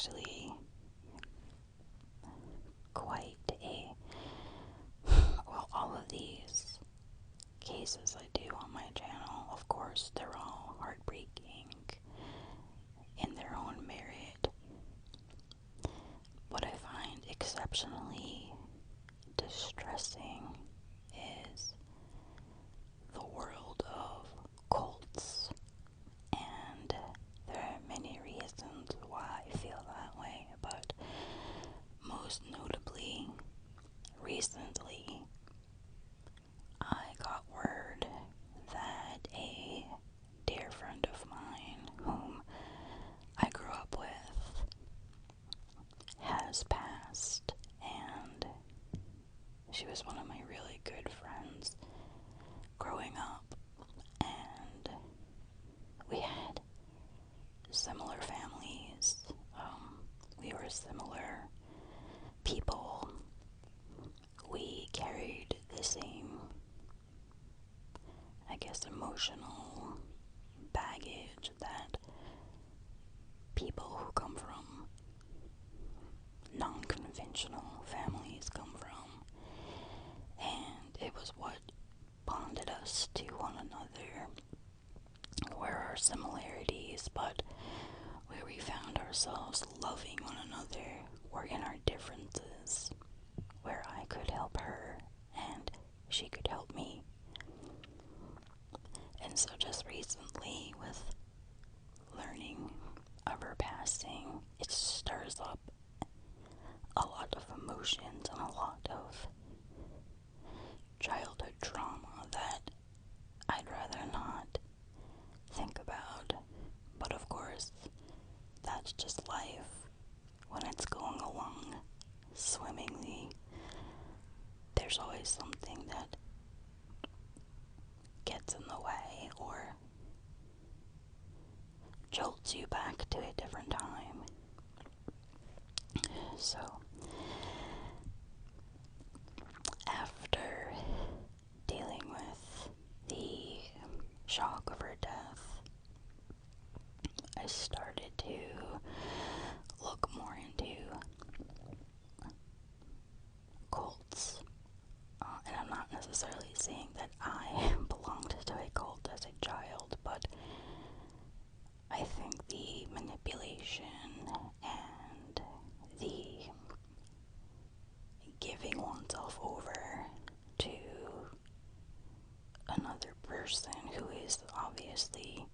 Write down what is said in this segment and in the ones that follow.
actually quite a, well, all of these cases I do on my channel, of course, they're all heartbreaking in their own merit. What I find exceptionally distressing is the world of cults, and there are many reasons why I feel that way, but most notably, recently, I got word that a dear friend of mine, whom I grew up with, has passed, and she was one of my really good friends growing up, and we had similar families. We were similar people. We carried the same, I guess, emotional baggage that people who come from non-conventional families come from, and it was what bonded us to one another, were our similarities, but where we found ourselves loving one another were in our differences, where I could help her and she could help me. And so just recently, with learning of her passing, it stirs up a lot of emotions and a lot of childhood trauma that I'd rather not think about. But of course, that's just life. When it's going along swimmingly, there's always something that gets in the way or jolts you back to a different time. So, after dealing with the shock of her death, I started to look more into cults. And I'm not necessarily saying that I belonged to a cult as a child, but I think the manipulation and the giving oneself over to another person who is obviously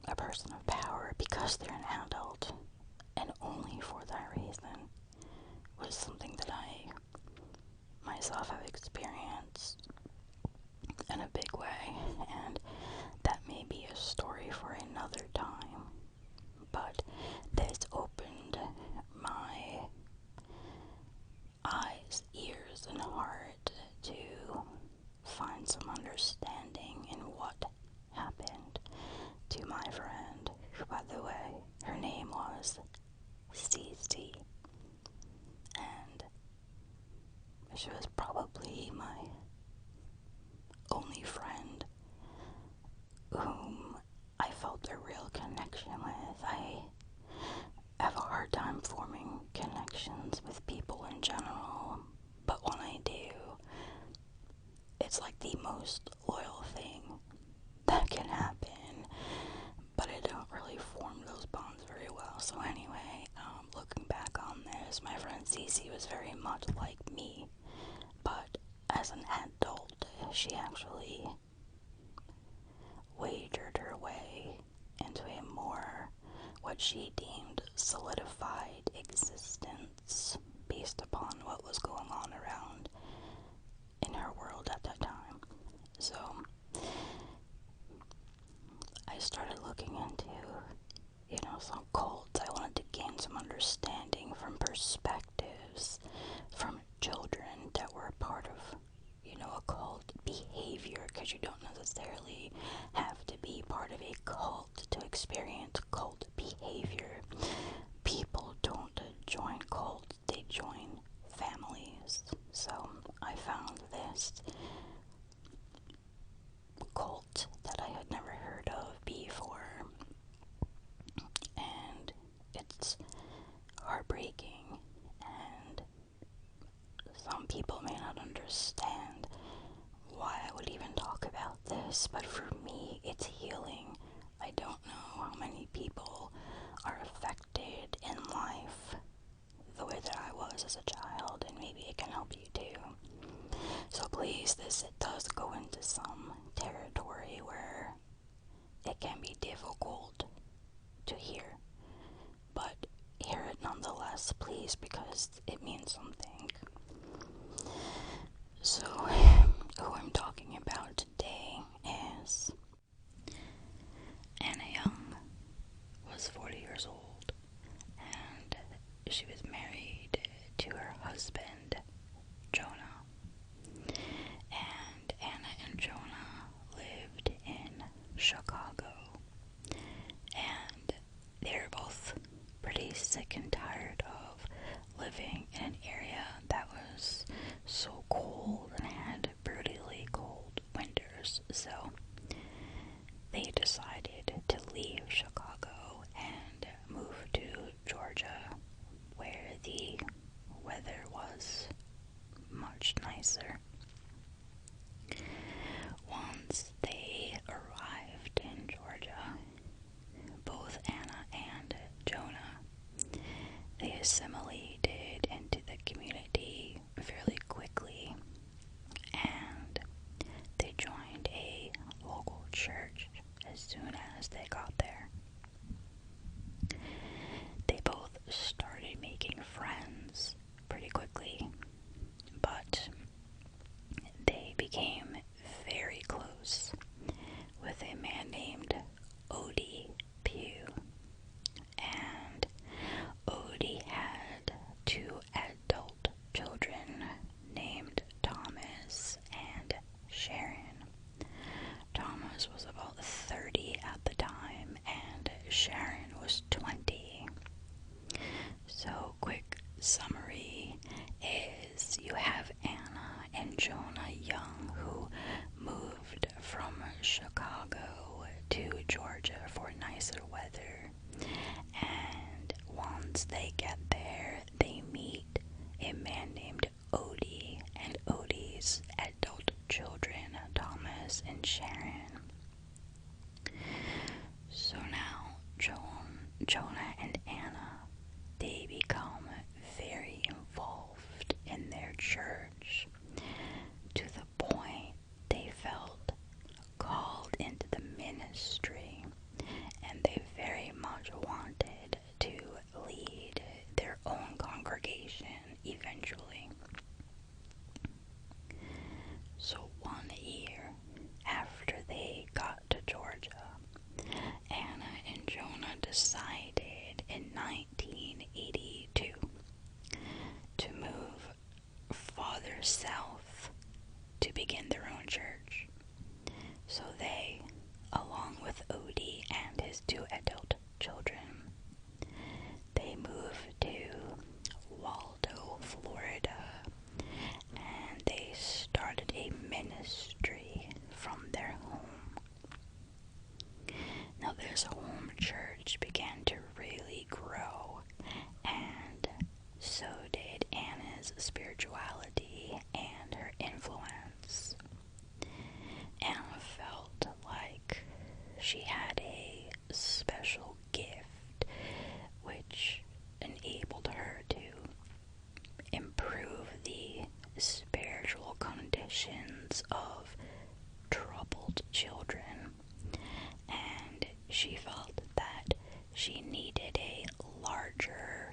a person of power because they're an adult, and only for that reason, was something that I myself have experienced in a big way, and that may be a story for another time, but this opened my eyes, ears, and heart to find some understanding in what happened to my friend, who, by the way, her name was Cece, and she was probably my only friend whom I felt a real connection with. I have a hard time forming connections with people in general, but when I do, it's like the most loyal thing that can happen, but I don't really form those bonds very well. So anyway, looking back on this, my friend Cece was very much like me, but as an adult, she actually wagered her way into a more, what she deemed, solidified existence based upon what was going on around in her world at that time. So I started looking into, some cults. I wanted to gain some understanding from perspectives from children that were a part of, a cult behavior, because you don't necessarily have to be part of a cult to experience cult behavior. People don't join cults, they join families. So I found this cult that I had never heard of before, heartbreaking, and some people may not understand why I would even talk about this, but for me, it's healing. I don't know how many people are affected in life the way that I was as a child, and maybe it can help you too. So please, it does go into some territory where it can be difficult to hear, but hear it nonetheless, please, because it means something. So, who I'm talking about today is Anna Young. Was 40 years old, and she was married to her husband, Jonah. And Anna and Jonah lived in Chicago, and they were both pretty sick and tired of living in an area that was so cold and had brutally cold winters. So they decided to leave Chicago and move to Georgia, where the weather was much nicer. Once they arrived in Georgia, both Anna and Jonah, they assimilated into the community fairly quickly, and they joined a local church as soon as they got there. They both started making friends pretty quickly, but they became very close with a man named Odie Pugh. And Odie had 2 adult children named Thomas and Sharon. Thomas was about 30 at the time, and Sharon was 20. So, quick summary is you have Anna and Jonah Young, who moved from Chicago to Georgia for nicer weather. And once they get there, they meet a man named Odie and Odie's adult children, Thomas and Sharon. So now Jonah and Anna, they become very involved in their church, to the point they felt called into the ministry, and they very much wanted to lead their own congregation eventually. So one year after they got to Georgia, Anna and Jonah decided in 1982 to move farther south to begin their own church. So they, along with Odie and his 2 adult children, they moved to Waldo, Florida, and they started a ministry from their home. Now this home church began to really grow, and so did Anna's spirituality and her influence. Anna felt like she had a special gift which enabled her to improve the spiritual conditions of troubled children, and she felt that she needed a larger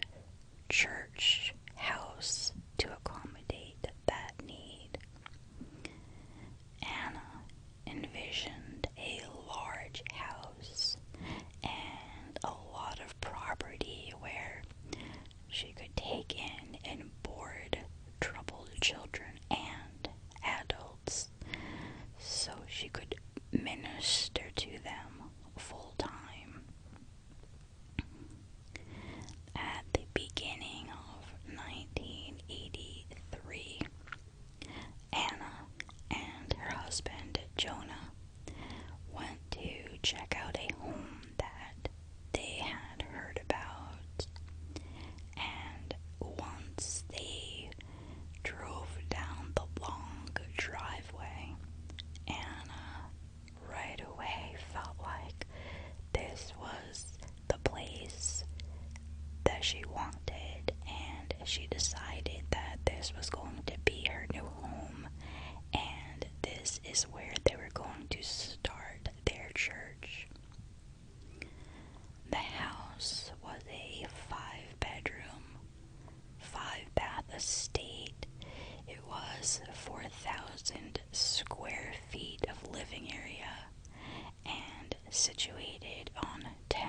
church house to accommodate that need. Anna envisioned a large house and a lot of property where she could take in and board troubled children and adults, so she could minister to them full time. At the beginning of 1983, Anna and her husband Jonah went to check out a home that they had heard about, situated on 10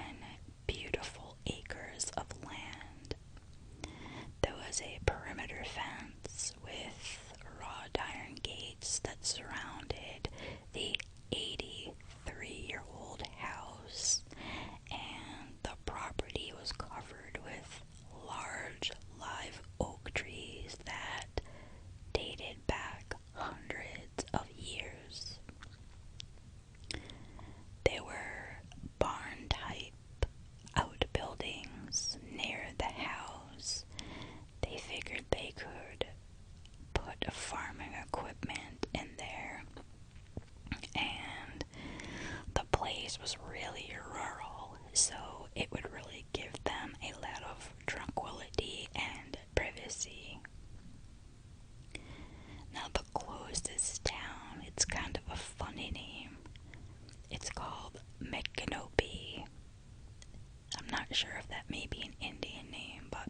beautiful acres of land. There was a perimeter fence with wrought iron gates that surrounded the 83-year-old house, and the property was covered with large live oak trees that dated back hundreds of years. They were barn-type outbuildings near the house. They figured they could put farming equipment in there, and the place was really rural, so it would really give them a lot of tranquility and privacy. Now, the closest town, it's kind of a funny name. It's called Micanopy. I'm not sure if that may be an Indian name, but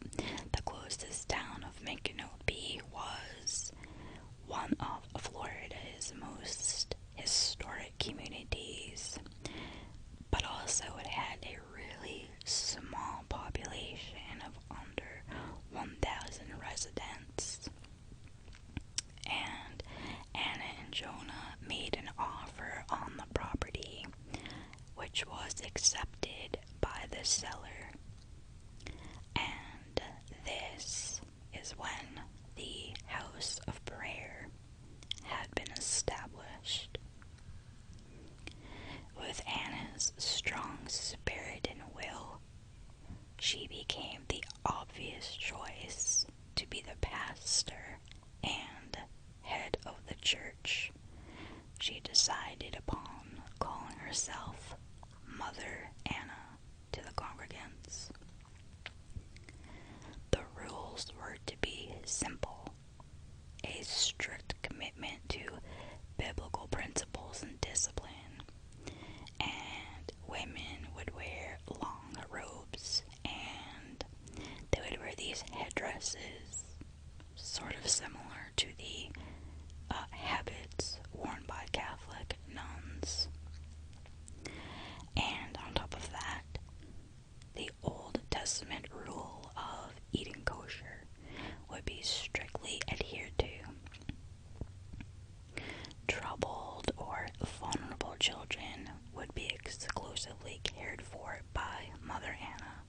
the closest town of Micanopy was one of Florida's most historic communities, but also it had a really small population of under 1,000 residents. And Anna and Jonah made an offer on the property, which was accepted by the seller. And this is when the house of prayer had been established. With Anna's strong spirit and will, she became the obvious choice to be the pastor and head of the church. She decided upon calling herself Mother Anna to the congregants. The rules were to be simple: a strict commitment to biblical principles and discipline, and women would wear long robes, and they would wear these headdresses, sort of similar to the habits worn by Catholic nuns. And on top of that, the Old Testament rule of eating kosher would be strictly adhered to. Troubled or vulnerable children would be exclusively cared for by Mother Anna,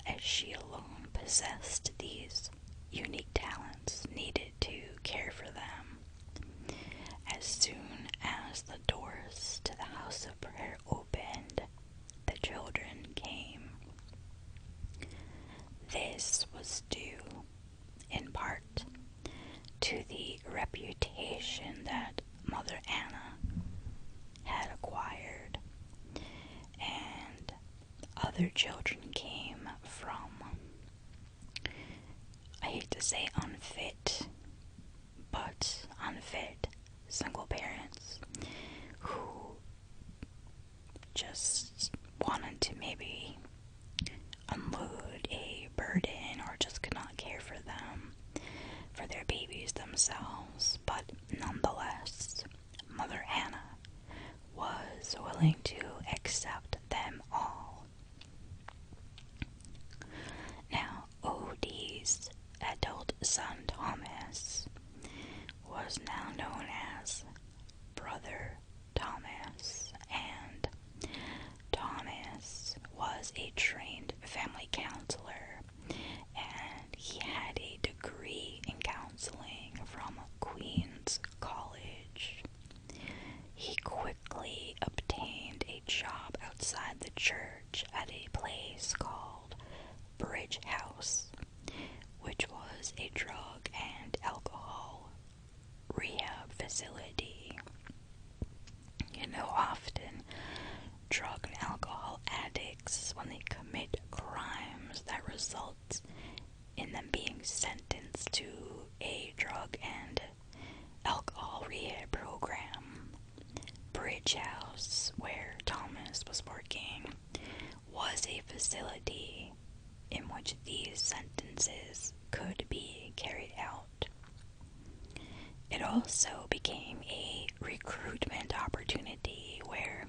as she alone possessed these unique talents needed to care for them. As soon as the doors to the house of prayer opened, the children came. This was due, in part, to the reputation that Mother Anna had acquired, and other children came from, I hate to say unfit, but unfit single parents who just wanted to maybe unload a burden or just could not care for them, for their babies themselves. But nonetheless, Mother Anna was willing to accept them all. Now, Odie's adult son Thomas was now known as Brother Thomas, and Thomas was a trained family counselor, and he had a degree in counseling from Queen's College. He quickly obtained a job outside the church at a place called Bridge House, which was a drug and alcohol rehab facility. You know, often drug and alcohol addicts, when they commit crimes that result in them being sentenced to a drug and alcohol rehab program, Bridge House, where Thomas was working, was a facility in which these sentences could be carried out. It also became a recruitment opportunity where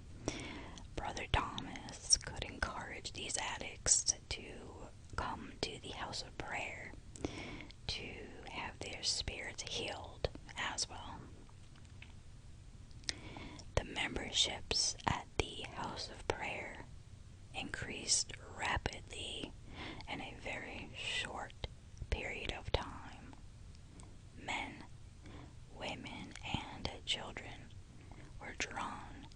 memberships at the House of Prayer increased rapidly in a very short period of time. Men, women, and children were drawn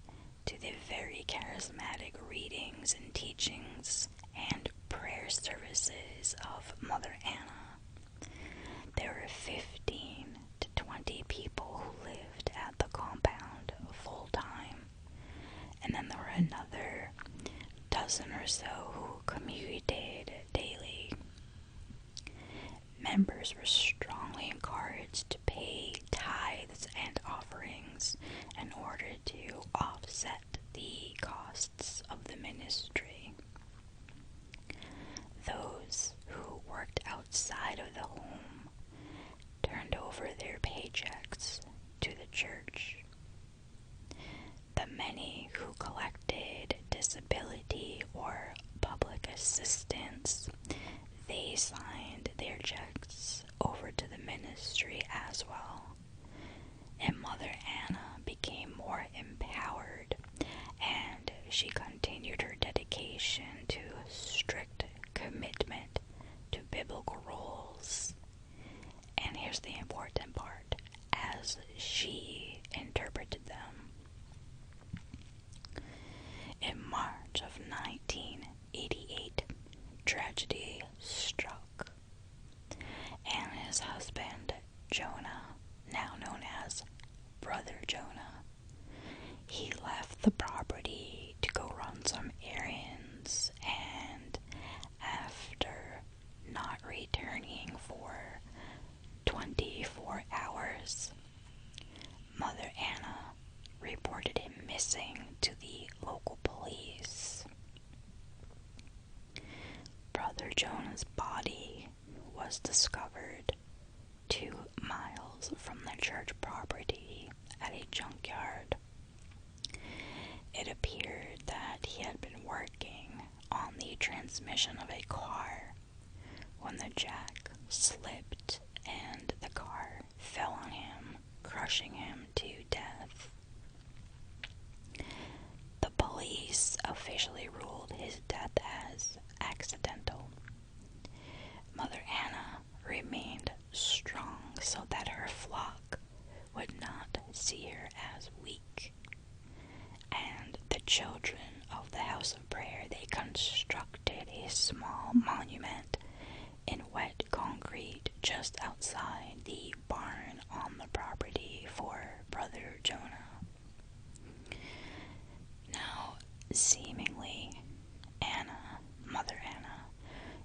to the very charismatic readings and teachings and prayer services of Mother Anna. There were 15 to 20 people who lived at the compound full time, and then there were another dozen or so who commuted daily. Members were strongly encouraged to pay tithes and offerings in order to offset the costs of the ministry. Those who worked outside of the home turned over their paychecks to the church. The many who collected disability or public assistance, they signed their checks over to the ministry as well. And Mother Anna became more empowered, and she continued her dedication to strict commitment to biblical rules. And here's the important part, as she interpreted them. In March of 1988, tragedy struck. Anna's husband, Jonah, now known as Brother Jonah, he left the property to go run some errands, and after not returning for 24 hours, Mother Anna reported him missing to the local police. Brother Jonah's body was discovered 2 miles from the church property at a junkyard. It appeared that he had been working on the transmission of a car when the jack slipped and the car fell on him, crushing him to death. The police officially ruled his death as accidental. Mother Anna remained strong so that her flock would not see her as weak. And the children of the House of Prayer, they constructed a small monument in wet concrete just outside the barn on the property for Brother Jonah. Now, seemingly, Mother Anna,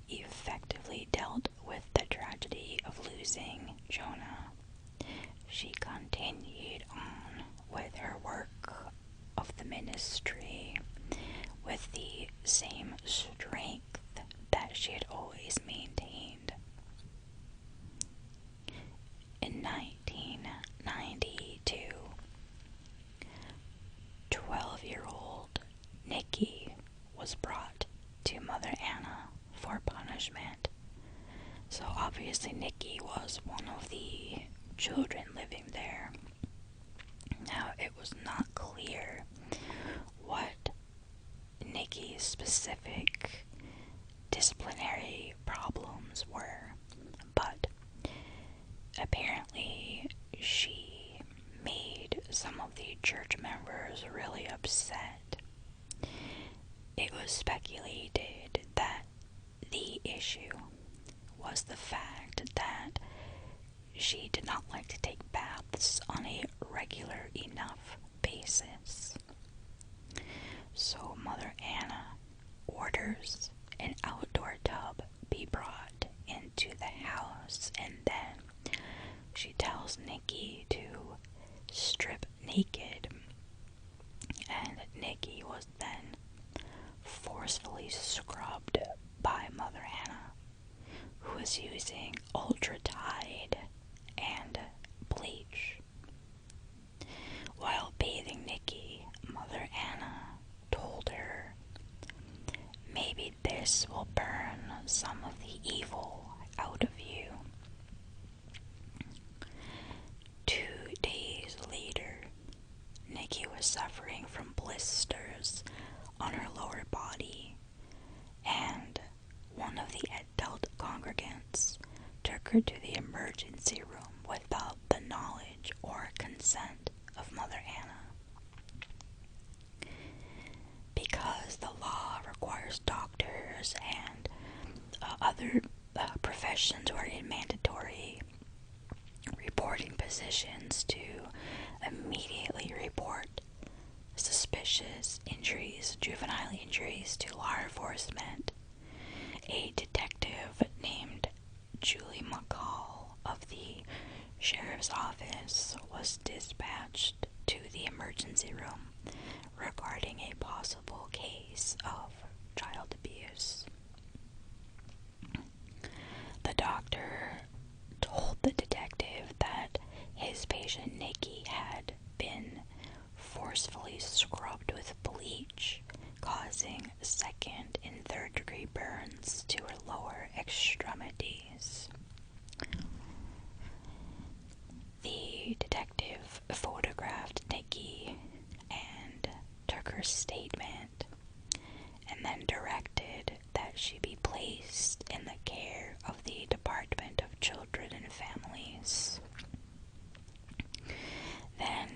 effectively dealt with the tragedy of losing Jonah. She continued on with her work of the ministry with the same strength that she had always maintained. In 1992, 12-year-old Nikki was brought to Mother Anna for punishment. So obviously Nikki was one of the children living there. Now, it was not clear what Nikki's specific disciplinary problems were, but apparently she made some of the church members really upset. It was speculated that the issue was the fact that she did not like to take baths on a regular enough basis. So Mother Anna orders an outdoor tub be brought into the house, and then she tells Nikki to strip naked, and Nikki was then forcefully scrubbed by Mother Anna, who was using Ultra Tide and bleach. While bathing Nikki, Mother Anna told her, "Maybe this will burn some of the evil out of you." 2 days later, Nikki was suffering from her to the emergency room without the knowledge or consent of Mother Anna. Because the law requires doctors and other professions who are in mandatory reporting positions to immediately report suspicious injuries, juvenile injuries, to law enforcement, a detective named Julie McCall of the sheriff's office was dispatched to the emergency room regarding a possible case of child abuse. The doctor told the detective that his patient Nikki had been forcefully scrubbed with bleach, causing second and third degree burns to her lower extremities. The detective photographed Nikki and took her statement, and then directed that she be placed in the care of the Department of Children and Families. Then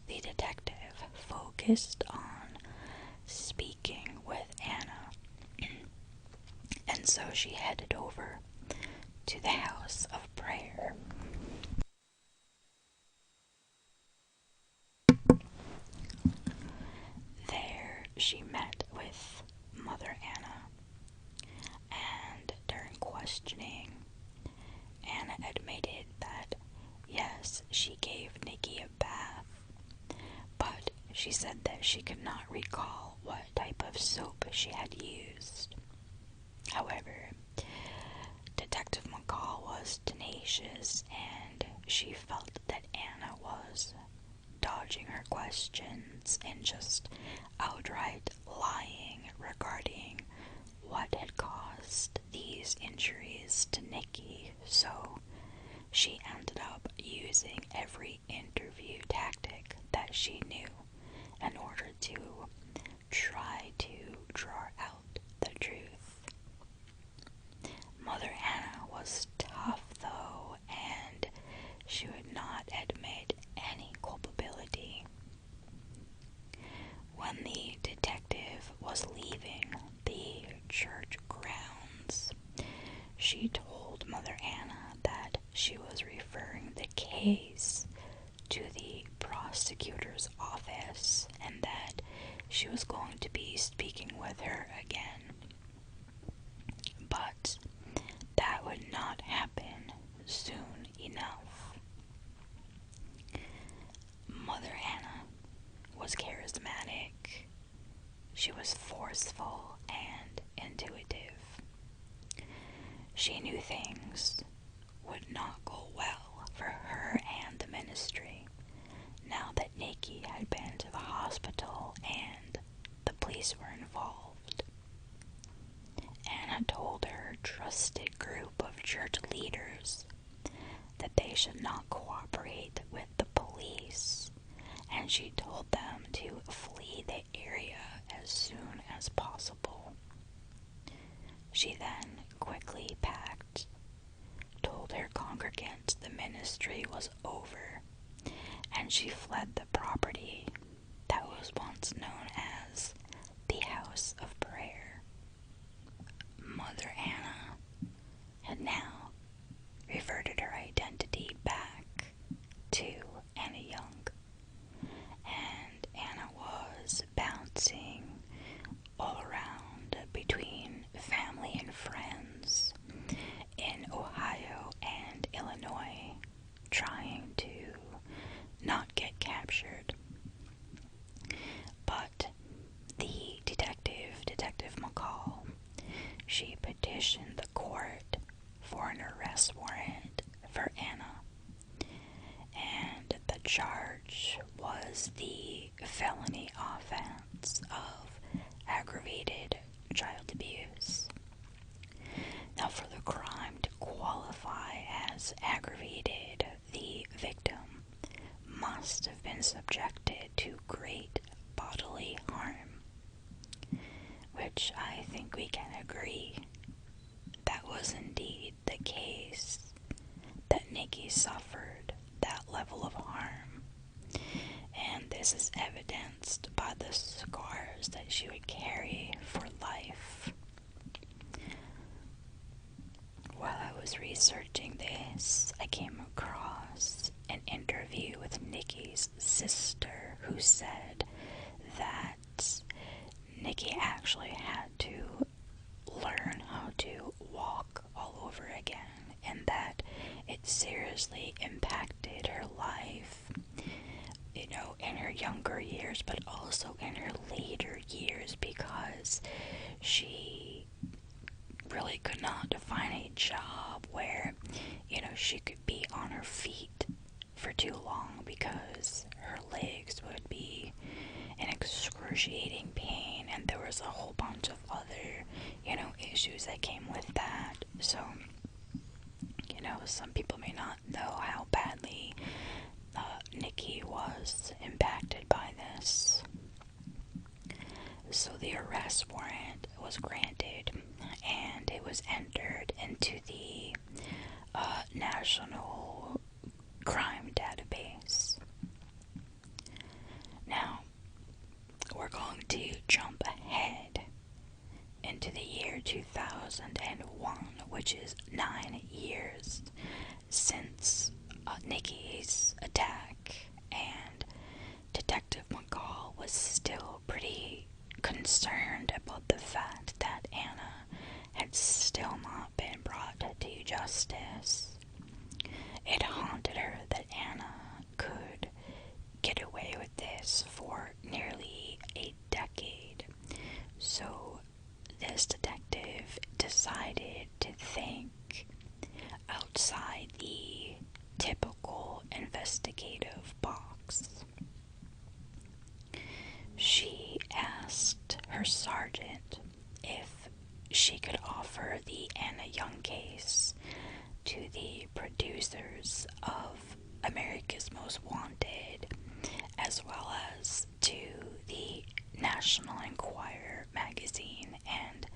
the detective focused on speaking with Anna, and so she headed over to the house of prayer. There she met with Mother Anna, and during questioning, Anna admitted that yes, she gave Nikki a bath, but she said that she could not recall what type of soap she had used. However, Detective McCall was tenacious, and she felt that Anna was dodging her questions and just outright lying regarding what had caused these injuries to Nikki, so she ended up using every interview tactic that she knew in order to try to draw out the truth. Mother Anna was tough, though, and she would not admit any culpability. When the detective was leaving the church grounds, she told Mother Anna that she was referring the case to the prosecutor's office and that she was going to be speaking with her again. But that would not happen soon enough. Mother Anna was charismatic. She was forceful and intuitive. She knew things would not go well for her and the ministry now that Nikki had been to the hospital and the police were involved. Anna told her trusted group of church leaders that they should not cooperate with the police, and she told them to flee the area as soon as possible. She then quickly packed, told her congregants the ministry was over, and she fled the property that was once known as the House of Prayer. Mother Anna had now reverted her identity back to Anna Young, and Anna was bouncing all around between family and friends in Ohio and Illinois, trying to not get captured. But the Detective McCall, she petitioned the court for an arrest warrant for Anna, and the charge was the felony offense of aggravated child abuse. Now, for the crime to qualify as aggravated, the victim must have been subjected to great bodily harm, which I think we can agree that was indeed the case, that Nikki suffered that level of harm, and this is evidenced by the scars that she would carry for life. While I was researching this, I came across an interview with Nikki's sister, who said that Nikki actually had to learn how to walk all over again, and that it seriously impacted her life, in her younger years, but also in her later years, because she really could not find a job where, she could be on her feet for too long, because her legs would be in excruciating pain, and there was a whole bunch of other, issues that came with that. So, some people may not know how badly Nikki was impacted by this. So the arrest warrant was granted, and it was entered into the National Crime Database. Now, we're going to jump ahead into the year 2001, which is 9 years since Nikki's attack, and Detective McCall was still pretty concerned about the fact that Anna had still not been brought to justice. It haunted her that Anna could get away with this for nearly a decade. So this detective decided to think outside the typical investigative box. She asked her sergeant if she could offer the Anna Young case to the producers of America's Most Wanted, as well as to the National Enquirer magazine, and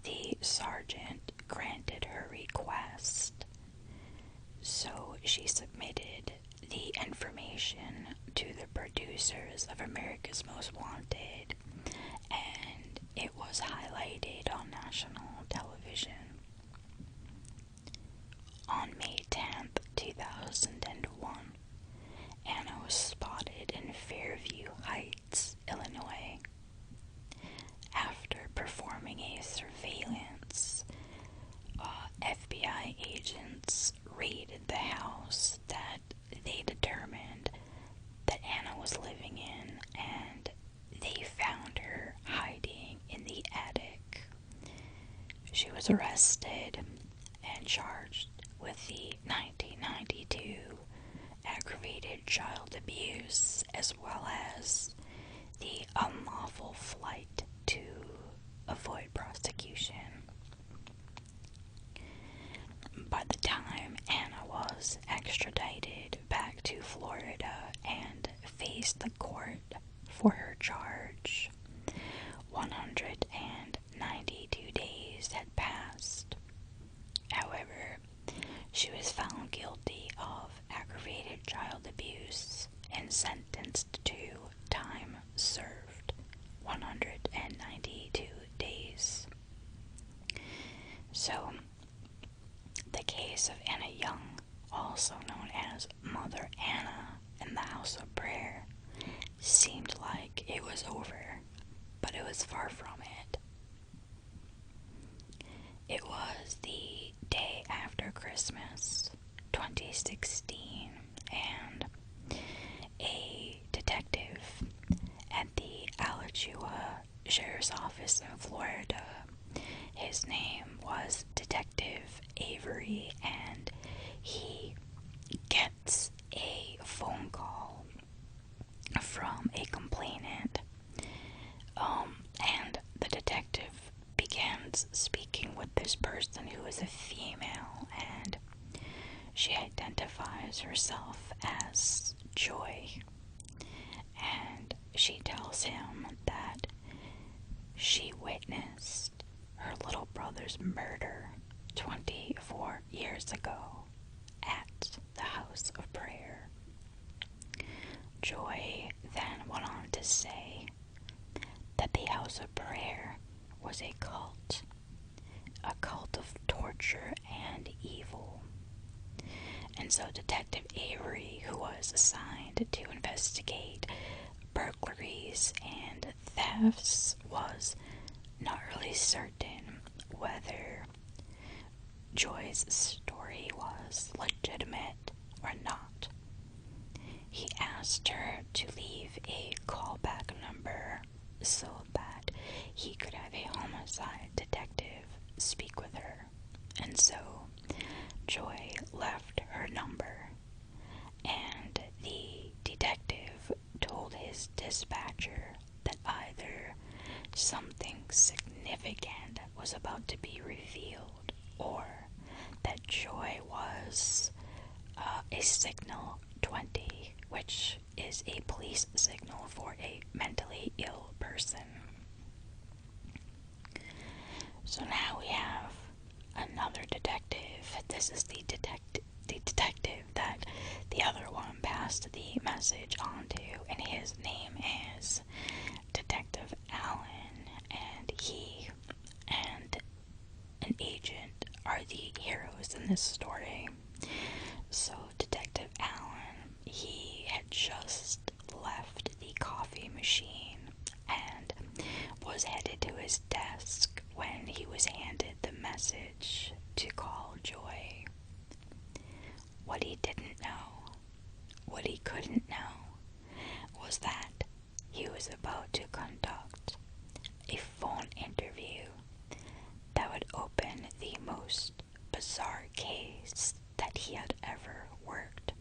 the sergeant granted her request. So she submitted the information to the producers of America's Most Wanted, and it was highlighted on national television. On May 10th, 2001, Anna was spotted in Fairview Heights, Illinois. After performing a surveillance, FBI agents raided the house that they determined that Anna was living in, and they found her hiding in the attic. She was arrested and charged with the 1992 aggravated child abuse, as well as the unlawful flight to avoid prosecution. By the time Anna was extradited back to Florida and faced the court for her charge, 192 days had passed. However, she was found guilty of aggravated child abuse and sentenced to time served, 192 days. So, the case of Anna Young, also known as Mother Anna in the House of Prayer, seemed like it was over, but it was far from it. It was the day after Christmas, 2016, and a detective at the Alachua Sheriff's Office in Florida, his name was Detective Avery, and he gets a phone call from a complainant, and the detective begins speaking with this person who is a female, and she identifies herself as Joy, and she tells him that she witnessed her little brother's murder 24 years ago at the House of Prayer. Joy then went on to say that the House of Prayer was a cult of torture and evil. And so Detective Avery, who was assigned to investigate burglaries and thefts, was not really certain whether Joy's story was legitimate or not. He asked her to leave a callback number so that he could have a homicide detective speak with her. And so Joy left her number, and the detective told his dispatcher that either something significant was about to be revealed or that Joy was a signal 20, which is a police signal for a mentally ill person. So now we have another detective. This is the detective that the other one passed the message on to, and his name is Detective Allen, and he and an agent are the heroes in this story. So Detective Allen, he had just left the coffee machine and was headed to his desk when he was handed the message to call Joy. What he didn't know, what he couldn't know, was that he was about to conduct a phone interview that would open the most bizarre case that he had ever worked.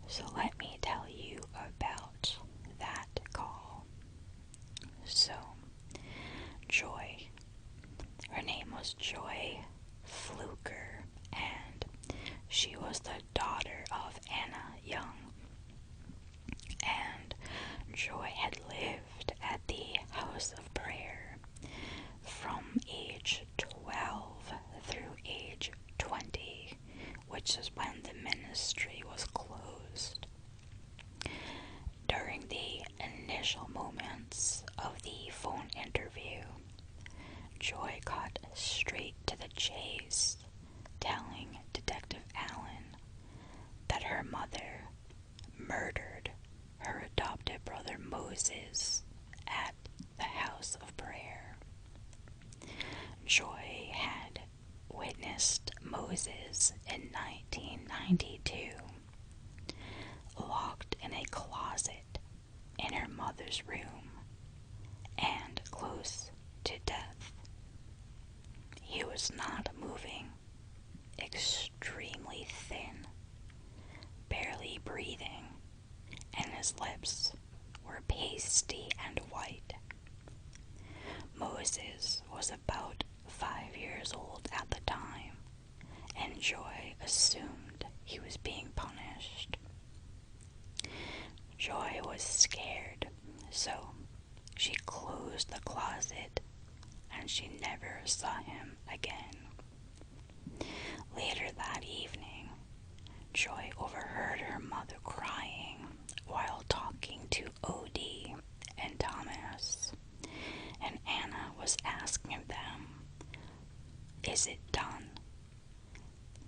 So let me tell you about that call. So, Joy, her name was Joy Fluker, and she was the daughter of Anna Young. And Joy had lived at the House of Prayer from age 12 through age 20, which is when the ministry was closed. During the initial moments of the phone interview, Joy got straight to the chase, telling Detective Allen that her mother murdered her adopted brother Moses at the House of Prayer. Joy had witnessed Moses in 1992, locked in a closet in her mother's room and close to death. He was not moving, extremely thin, barely breathing, and his lips were pasty and white. Moses was about 5 years old at the time, and Joy assumed he was being punished. Joy was scared, so she closed the closet and she never saw him again. Later that evening, Joy overheard her mother crying while talking to Odie and Thomas, and Anna was asking them, "Is it done?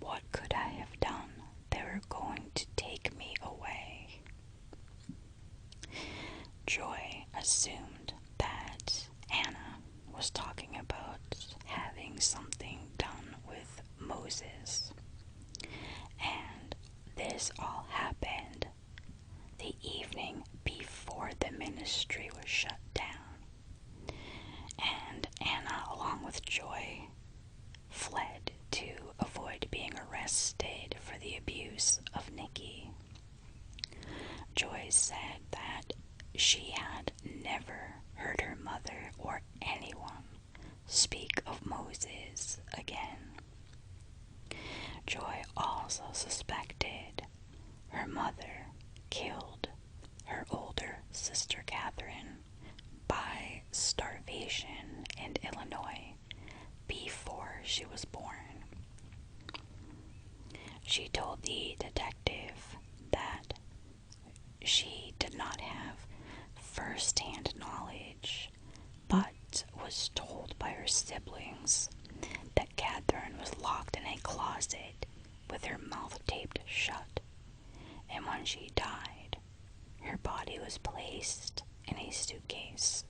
What could I have done? They were going to take me away." Joy assumed that Anna was talking about having something done with Moses, and this all happened the evening before the ministry was shut down, and Anna, along with Joy, fled to avoid being arrested for the abuse of Nikki. Joy said that she had never heard her mother or anyone speak of Moses again. Joy also suspected her mother killed her older sister Catherine by starvation in Illinois before she was born. She told the detective that she did not have first-hand knowledge, but was told by her siblings that Catherine was locked in a closet with her mouth taped shut, and when she died, her body was placed in a suitcase.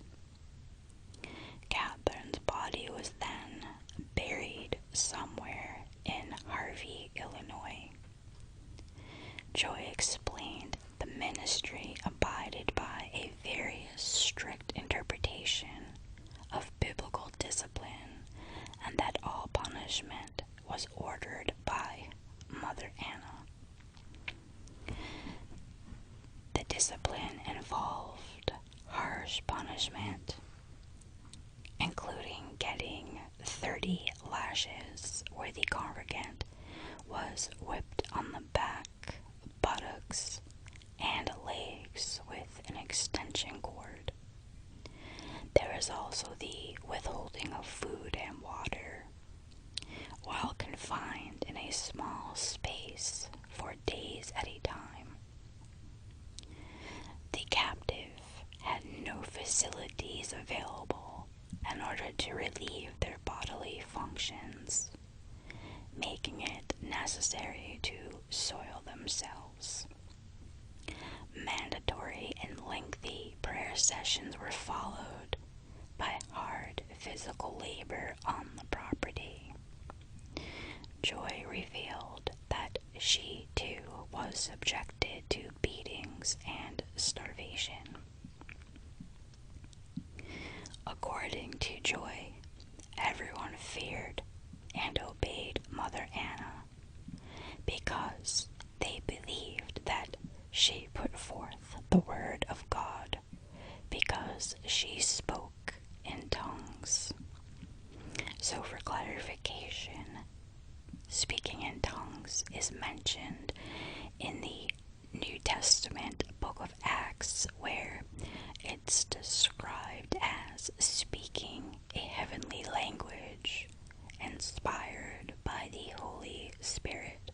Catherine's body was then buried somewhere in Harvey, Illinois. Joy explained the ministry abided by a very strict interpretation of biblical discipline, and that all punishment was ordered by Mother Anna. The discipline involved harsh punishment, including getting 30 lashes, where the congregant was whipped on the back, buttocks, and legs with an extension cord. There is also the withholding of food and water, while confined in a small space for days at a time. The captive had no facilities available in order to relieve their bodily functions, making it necessary to soil themselves. Mandatory and lengthy prayer sessions were followed by hard physical labor on the property. Joy revealed that she too was subjected to beatings and starvation. According to Joy, everyone feared and obeyed Mother Anna because they believed that she put forth the word of God, because she spoke in tongues. So for clarification, speaking in tongues is mentioned in the New Testament book of Acts, where it's described as speaking a heavenly language inspired by the Holy Spirit.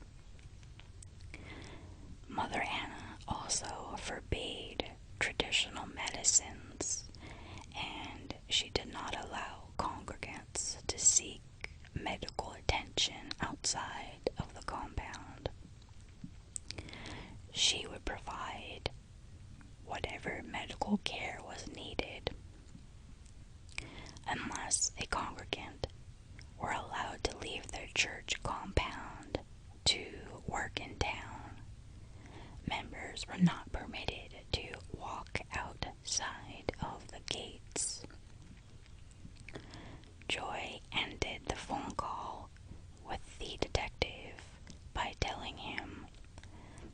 Mother Anna also forbade traditional medicines, and she did not allow congregants to seek medical attention outside of the compound. She would provide whatever medical care was needed, unless a congregant were allowed to leave their church compound to work in town. Members were not permitted to walk outside of the gates. Joy ended the phone call with the detective by telling him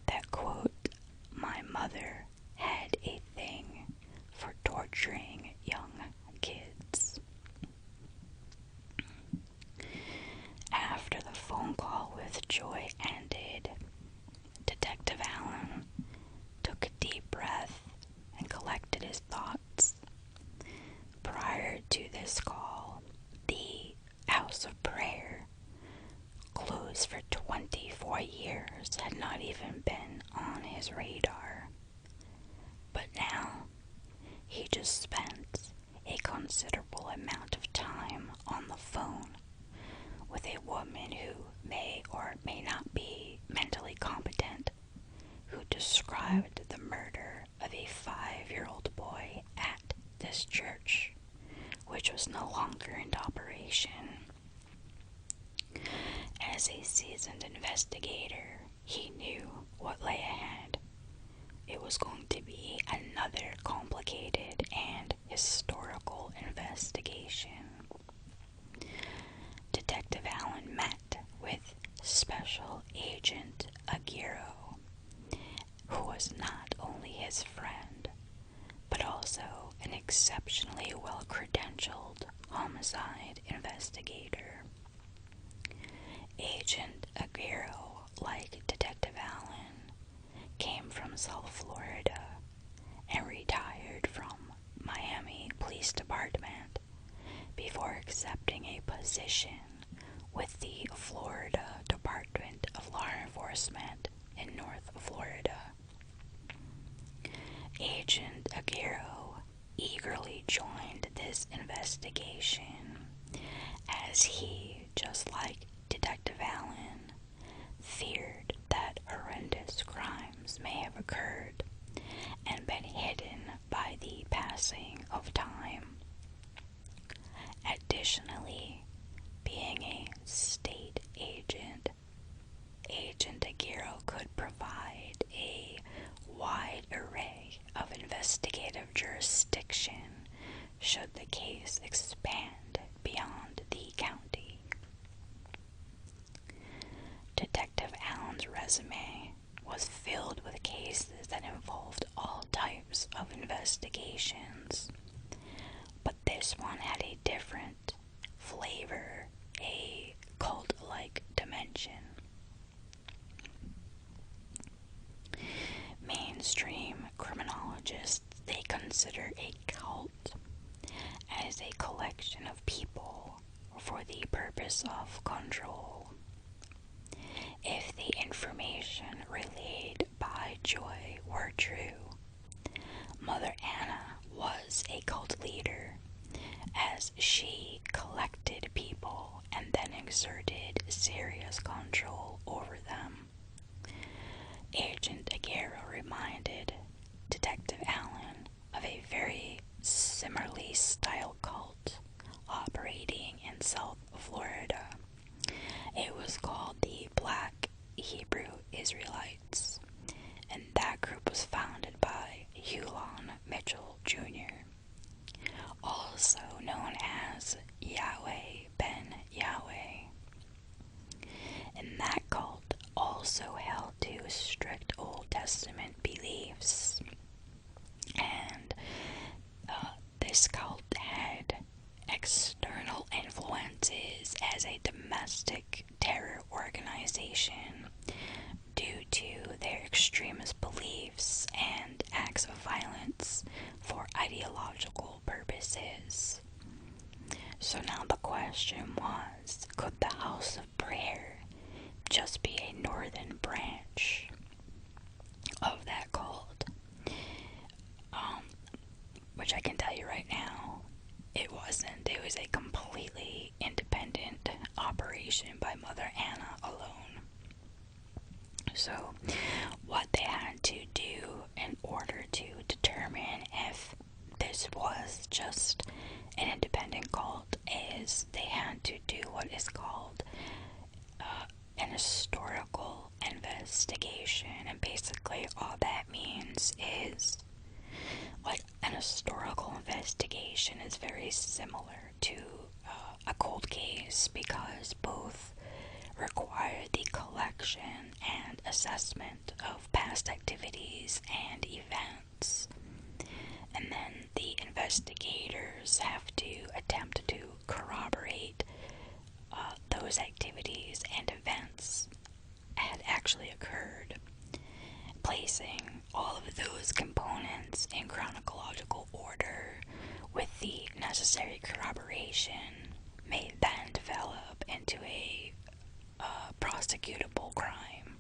that, quote, "My mother had a thing for torturing young kids." After the phone call with Joy ended, Detective Allen took a deep breath and collected his thoughts. Prior to this call, the House of Prayer, closed for 24 years, had not even been on his radar. But now, he just spent a considerable amount of time on the phone with a woman who may or may not be mentally competent, who described the murder of a 5-year-old boy at this church, which was no longer in operation. As a seasoned investigator, he knew what lay ahead. It was going to be another complicated and historical investigation. Detective Allen met with Special Agent Aguirre, who was not only his friend, but also an exceptionally well-credentialed homicide investigator. Agent Aguirre, like Detective Allen, came from South Florida and retired from Miami Police Department before accepting a position with the Florida Department of Law Enforcement in North Florida. Agent Aguero eagerly joined this investigation as he, just like Detective Allen, feared that horrendous crimes may have occurred and been hidden by the passing of time. Additionally, being a state agent, Agent Aguero could provide a wide array of investigative jurisdiction should the case expand beyond the county. Detective Allen's resume was filled with cases that involved all types of investigations, but this one had a different flavor, a cult-like dimension. Mainstream criminologists, they consider a cult as a collection of people for the purpose of control. If the information relayed by Joy were true, Mother Anna was a cult leader, as she collected people and then exerted serious control over them. Agent Aguero reminded Detective Allen of a very similarly styled cult operating in South Florida. It was called the Black Hebrew Israelites, and that group was founded by Hulon Mitchell Jr., also known as Yahweh Ben Yahweh. And that cult also held to strict Old Testament beliefs, and this cult had external influences as a domestic terror organization due to their extremist beliefs and acts of violence for ideological purposes. So now the question was, could the House of Prayer just be a northern branch of that cult? Which I can tell you right now, it wasn't. It was a completely independent operation by Mother Anna alone. So, what they had to do in order to determine if this was just an independent cult is they had to do what is called an historical investigation. And basically all that means is, like, an historical investigation is very similar to a cold case because both require the collection and assessment of past activities and events. And then the investigators have to attempt to corroborate those activities and events had actually occurred. Placing all of those components in chronological order with the necessary corroboration may then develop into a prosecutable crime.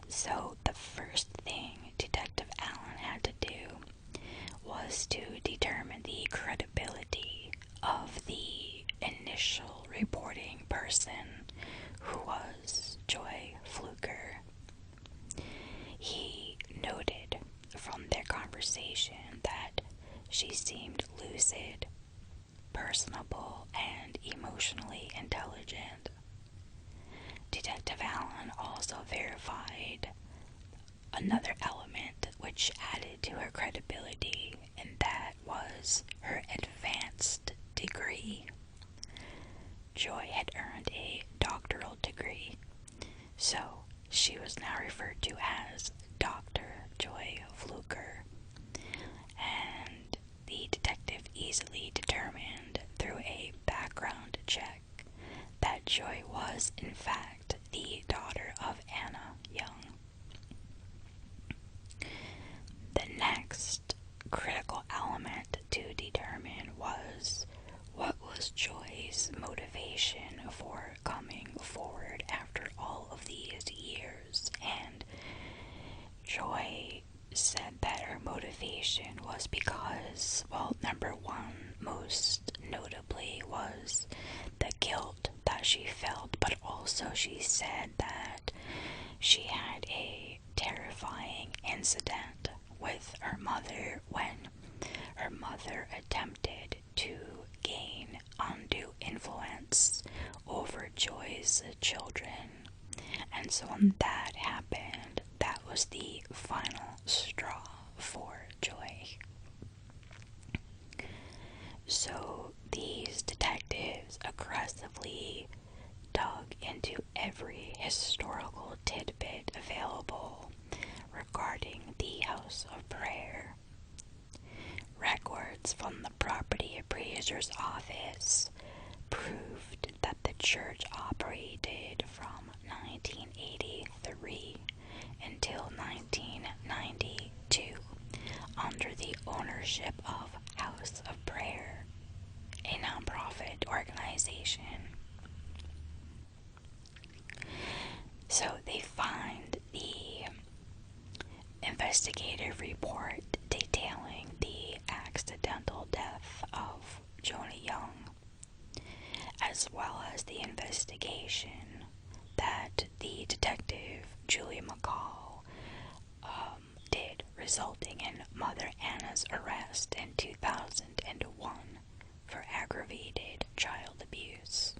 So the first thing Detective Allen had to do was to determine the credibility of the initial reporting person, who was Joy Fluker. He noted from their conversation that she seemed lucid, personable, and emotionally intelligent. Detective Allen also verified another element which added to her credibility, and that was her advanced degree. Joy had earned a doctoral degree, so she was now referred to as Dr. Joy Fluker, and the detective easily determined through a background check that Joy was in fact the daughter of Anna Young. The next critical element to determine was what was Joy's motivation for motivation was because, well, number one, most notably, was the guilt that she felt, but also she said that she had a terrifying incident with her mother when her mother attempted to gain undue influence over Joy's children. And so when that happened, that was the final straw for Joy. So these detectives aggressively dug into every historical tidbit available regarding the House of Prayer. Records from the property appraiser's office proved that the church operated from 1983 until 1992 under the ownership of House of Prayer, a nonprofit organization. So they find the investigative report detailing the accidental death of Joni Young, as well as the investigation that the detective Julia McCall did, resulting in Mother Anna's arrest in 2001 for aggravated child abuse.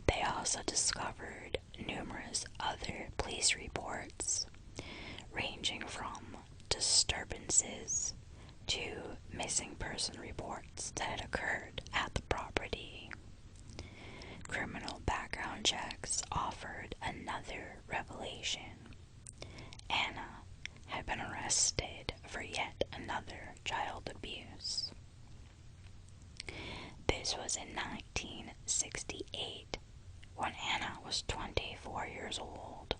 They also discovered numerous other police reports, ranging from disturbances to missing person reports that had occurred at the property. Criminal background checks offered another revelation. Anna had been arrested for yet another child abuse. This was in 1968, when Anna was 24 years old.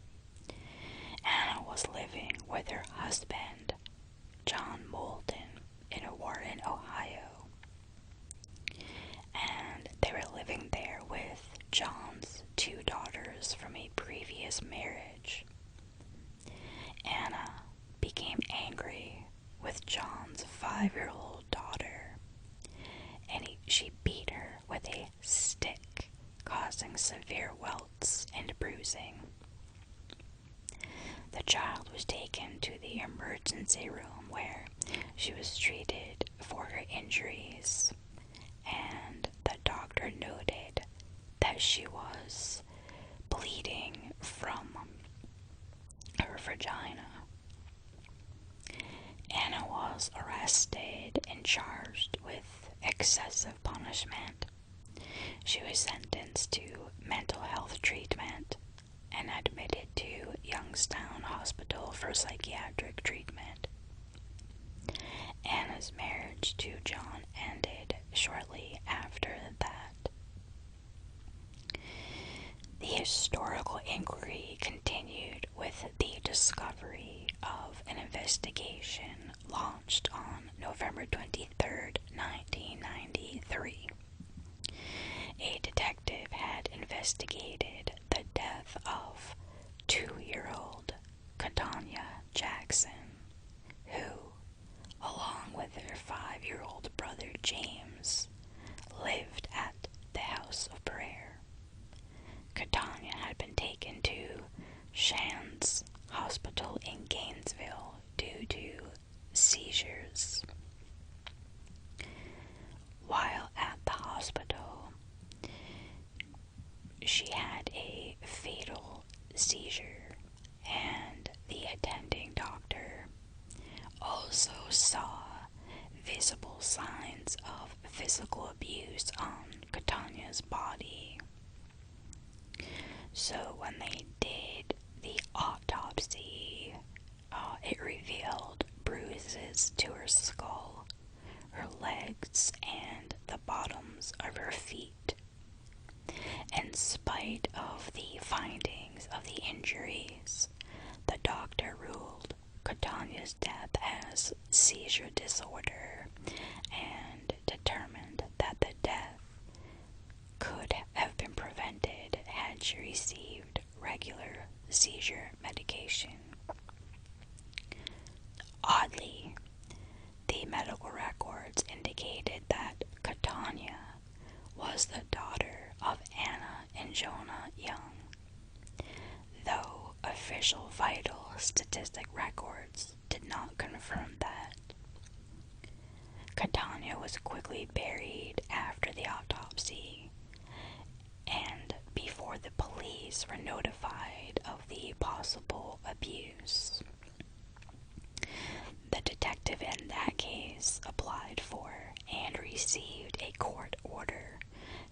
Anna was living with her husband, John Moulton, in Warren, Ohio. And they were living there with John's 2 daughters from a previous marriage. Anna became angry with John's 5-year-old daughter, and she beat her with a stick, causing severe welts and bruising. The child was taken to the emergency room where she was treated for her injuries, and the doctor noted that she was bleeding from her vagina. Anna was arrested and charged with excessive punishment. She was sentenced to mental health treatment and admitted to Youngstown Hospital for psychiatric treatment. Anna's marriage to John ended shortly after that. The historical inquiry continued with the discovery of an investigation launched on November 23rd, 1993. A detective had investigated the death of 2-year-old Katanya Jackson, who, along with her 5-year-old brother James, lived at the House of Prayer. Katanya had been taken to Shands Hospital in Gainesville due to seizures. While at the hospital, she had a fatal seizure, and the attending doctor also saw visible signs of physical abuse on Katanya's body. So when they did the autopsy, it revealed bruises to her skull, her legs, and the bottoms of her feet. In spite of the findings of the injuries, the doctor ruled Katanya's death as seizure disorder and determined that the death could have been prevented had she received regular seizure medication. Oddly, reports indicated that Catania was the daughter of Anna and Jonah Young, though official vital statistic records did not confirm that. Catania was quickly buried after the autopsy, and before the police were notified of the possible abuse. The detective in that case applied for and received a court order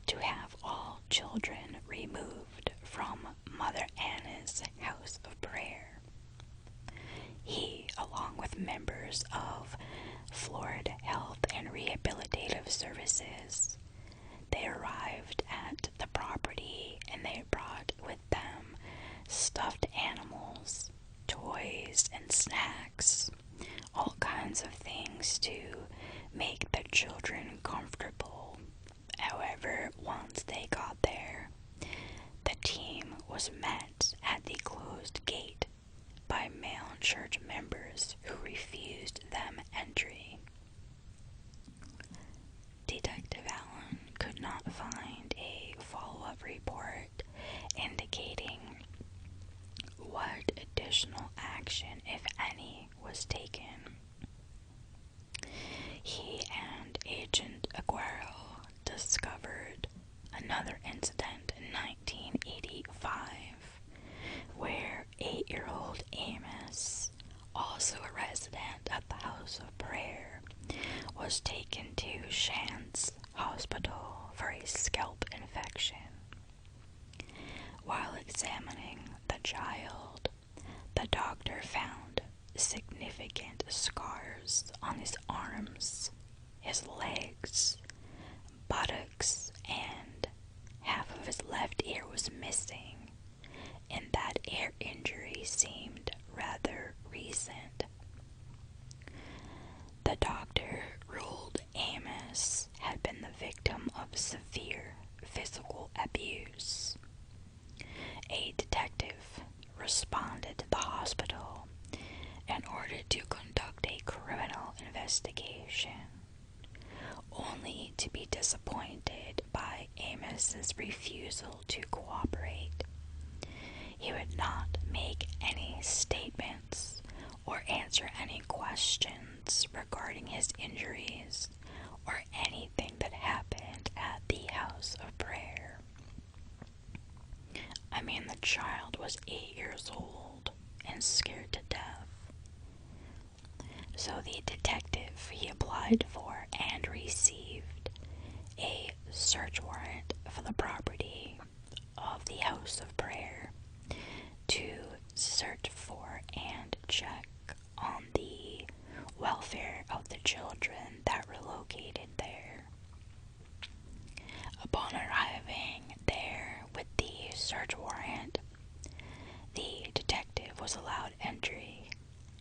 to have all children removed from Mother Anna's house of prayer. He, along with members of Florida Health and Rehabilitative Services, they arrived at the property and they brought with them stuffed animals, toys, and snacks, all kinds of things to make the children comfortable. However, once they got there, the team was met at the closed gate by male church members who refused them entry. Detective Allen could not find a follow-up report indicating what additional action, if any, was taken. He and Agent Aguero discovered another incident in 1985 where 8-year-old Amos, also a resident at the House of Prayer, was taken to Shands Hospital for a scalp infection. While examining the child, the doctor found significant scars on his arms, his legs, buttocks, and half of his left ear was missing, and that ear injury seemed rather recent. The doctor ruled Amos had been the victim of severe physical abuse. A detective responded to the hospital in order to conduct a criminal investigation, only to be disappointed by Amos's refusal to cooperate. He would not make any statements or answer any questions regarding his injuries or anything that happened at the House of Prayer. I mean, the child was 8 years old and scared to death. So the detective, he applied for and received a search warrant for the property of the House of Prayer to search for and check on the welfare of the children that were located there. Upon arriving there with the search warrant, the detective was allowed entry,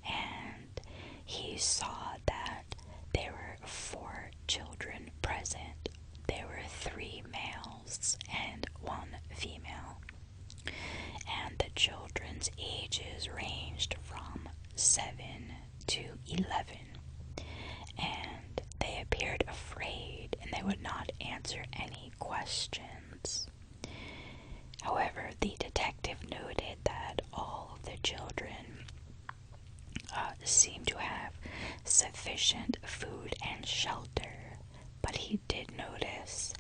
and he saw that there were 4 children present. There were 3 males and 1 female, and the children's ages ranged from 7 to 11, and they appeared afraid and they would not answer any questions. However, the detective noted that all of the children seemed to have sufficient food and shelter, but he did notice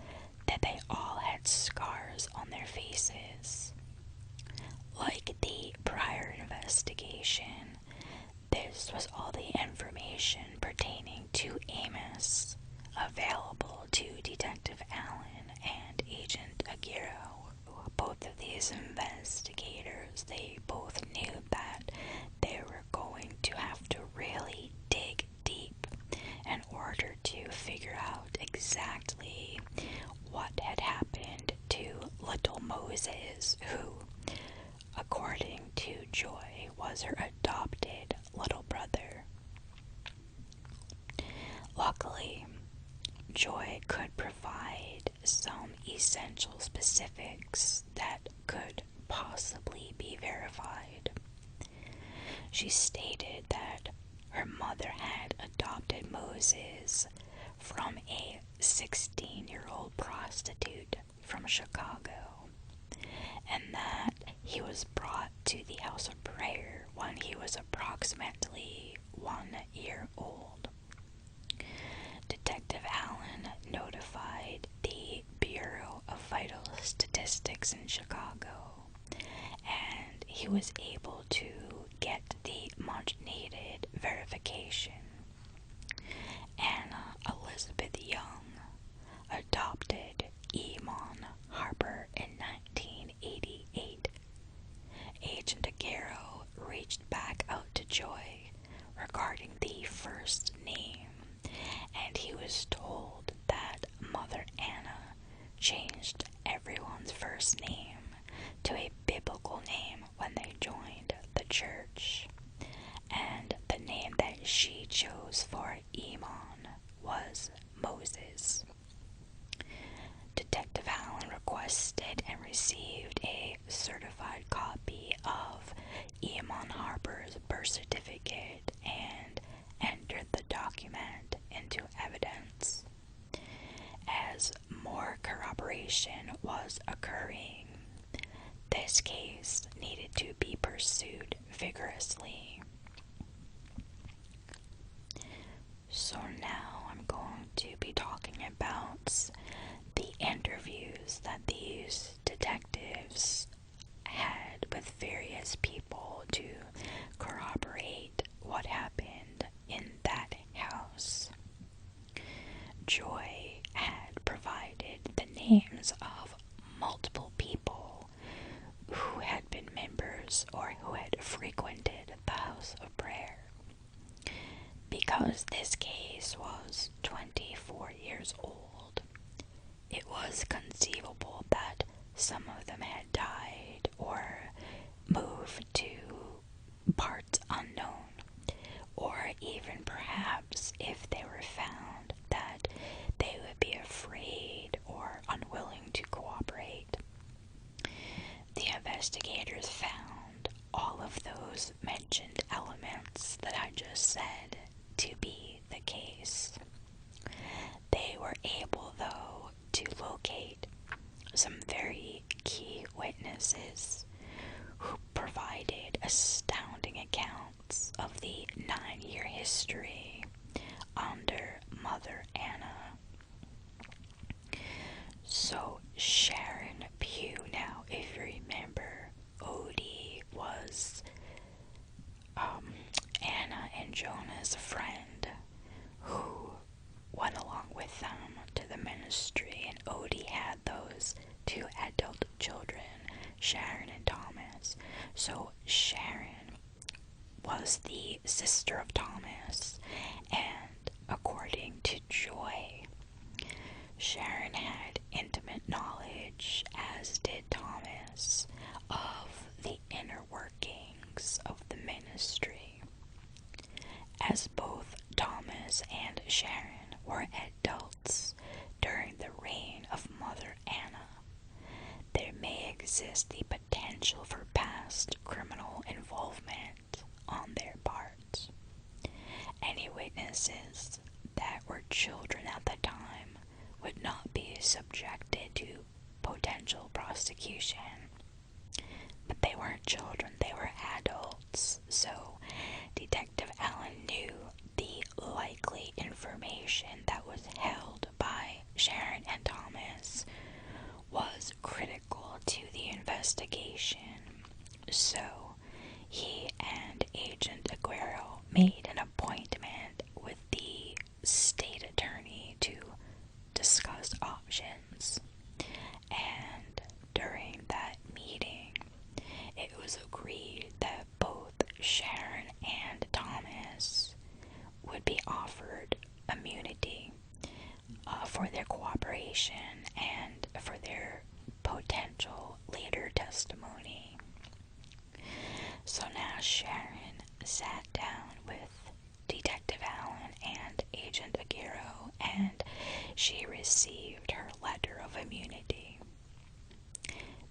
that they all had scars on their faces. Like the prior investigation, this was all the information pertaining to Amos available to Detective Allen and Agent Aguero. Both of these investigators, they both knew that they were going to have to really dig deep in order to figure out exactly what had happened to little Moses, who, according to Joy, was her adopted little brother. Luckily, Joy could provide some essential specifics that could possibly be verified. She stated that her mother had adopted Moses approximately 1 year old. Detective Allen notified the Bureau of Vital Statistics in Chicago, and he was able to get the much-needed verification. Anna Elizabeth Young adopted Iman Harper in 1988. Agent Aguero reached back out to Joy regarding the first name, and he was told that Mother Anna changed everyone's first name to a biblical name when they joined the church, and the name that she chose for Iman was Moses. Detective Allen requested and received a certified copy of Iman Harper's birth certificate and entered the document into evidence. As more corroboration was occurring, this case needed to be pursued vigorously. So now I'm going to be talking about the interviews that these detectives had with various people to corroborate what happened in that house. Joy had provided the names of multiple people who had been members or who had frequented the house of prayer. Because this case was 24 years old, it was conceivable that some of them had died or moved to parts unknown, or even perhaps if they were found that they would be afraid or unwilling to cooperate. The investigators found all of those mentioned elements that I just said to be the case. They were able, though, to locate some very key witnesses who provided astounding accounts of the 9-year history under Mother Anna. So Sharon Pugh, now if you remember, Odie was Anna and Jonah's friend who went along with them to the ministry, and Odie had those 2 adult children, Sharon and Thomas. So Sharon was the sister of Thomas, and according to Joy, Sharon had intimate knowledge, as did Thomas, of the inner workings of the ministry. As both Thomas and Sharon were adults during the reign of Mother Anna, there may exist the potential for past criminal involvement on their part. Any witnesses that were children at the time would not be subjected to potential prosecution. But they weren't children, they were adults, so Detective Allen knew the likely information that was held by Sharon and Thomas was critical to the investigation. So he and Agent Aguero made an appointment with the state attorney to discuss options. And during that meeting, it was agreed that both Sharon and Thomas would be offered immunity for their cooperation and for their potential later testimony. So now Sharon sat down with Detective Allen and Agent Aguero, and she received her letter of immunity.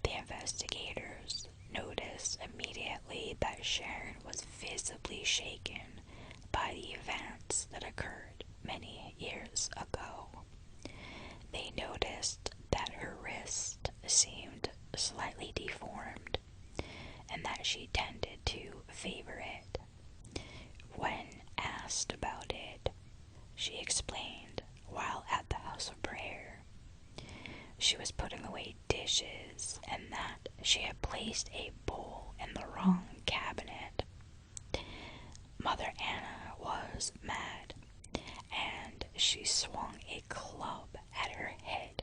The investigators noticed immediately that Sharon was visibly shaken by the events that occurred many years ago. They noticed that her wrist seemed slightly deformed and that she tended to favor it. she explained while at the house of prayer. She was putting away dishes and that she had placed a bowl in the wrong cabinet. Mother Anna was mad, and she swung a club at her head,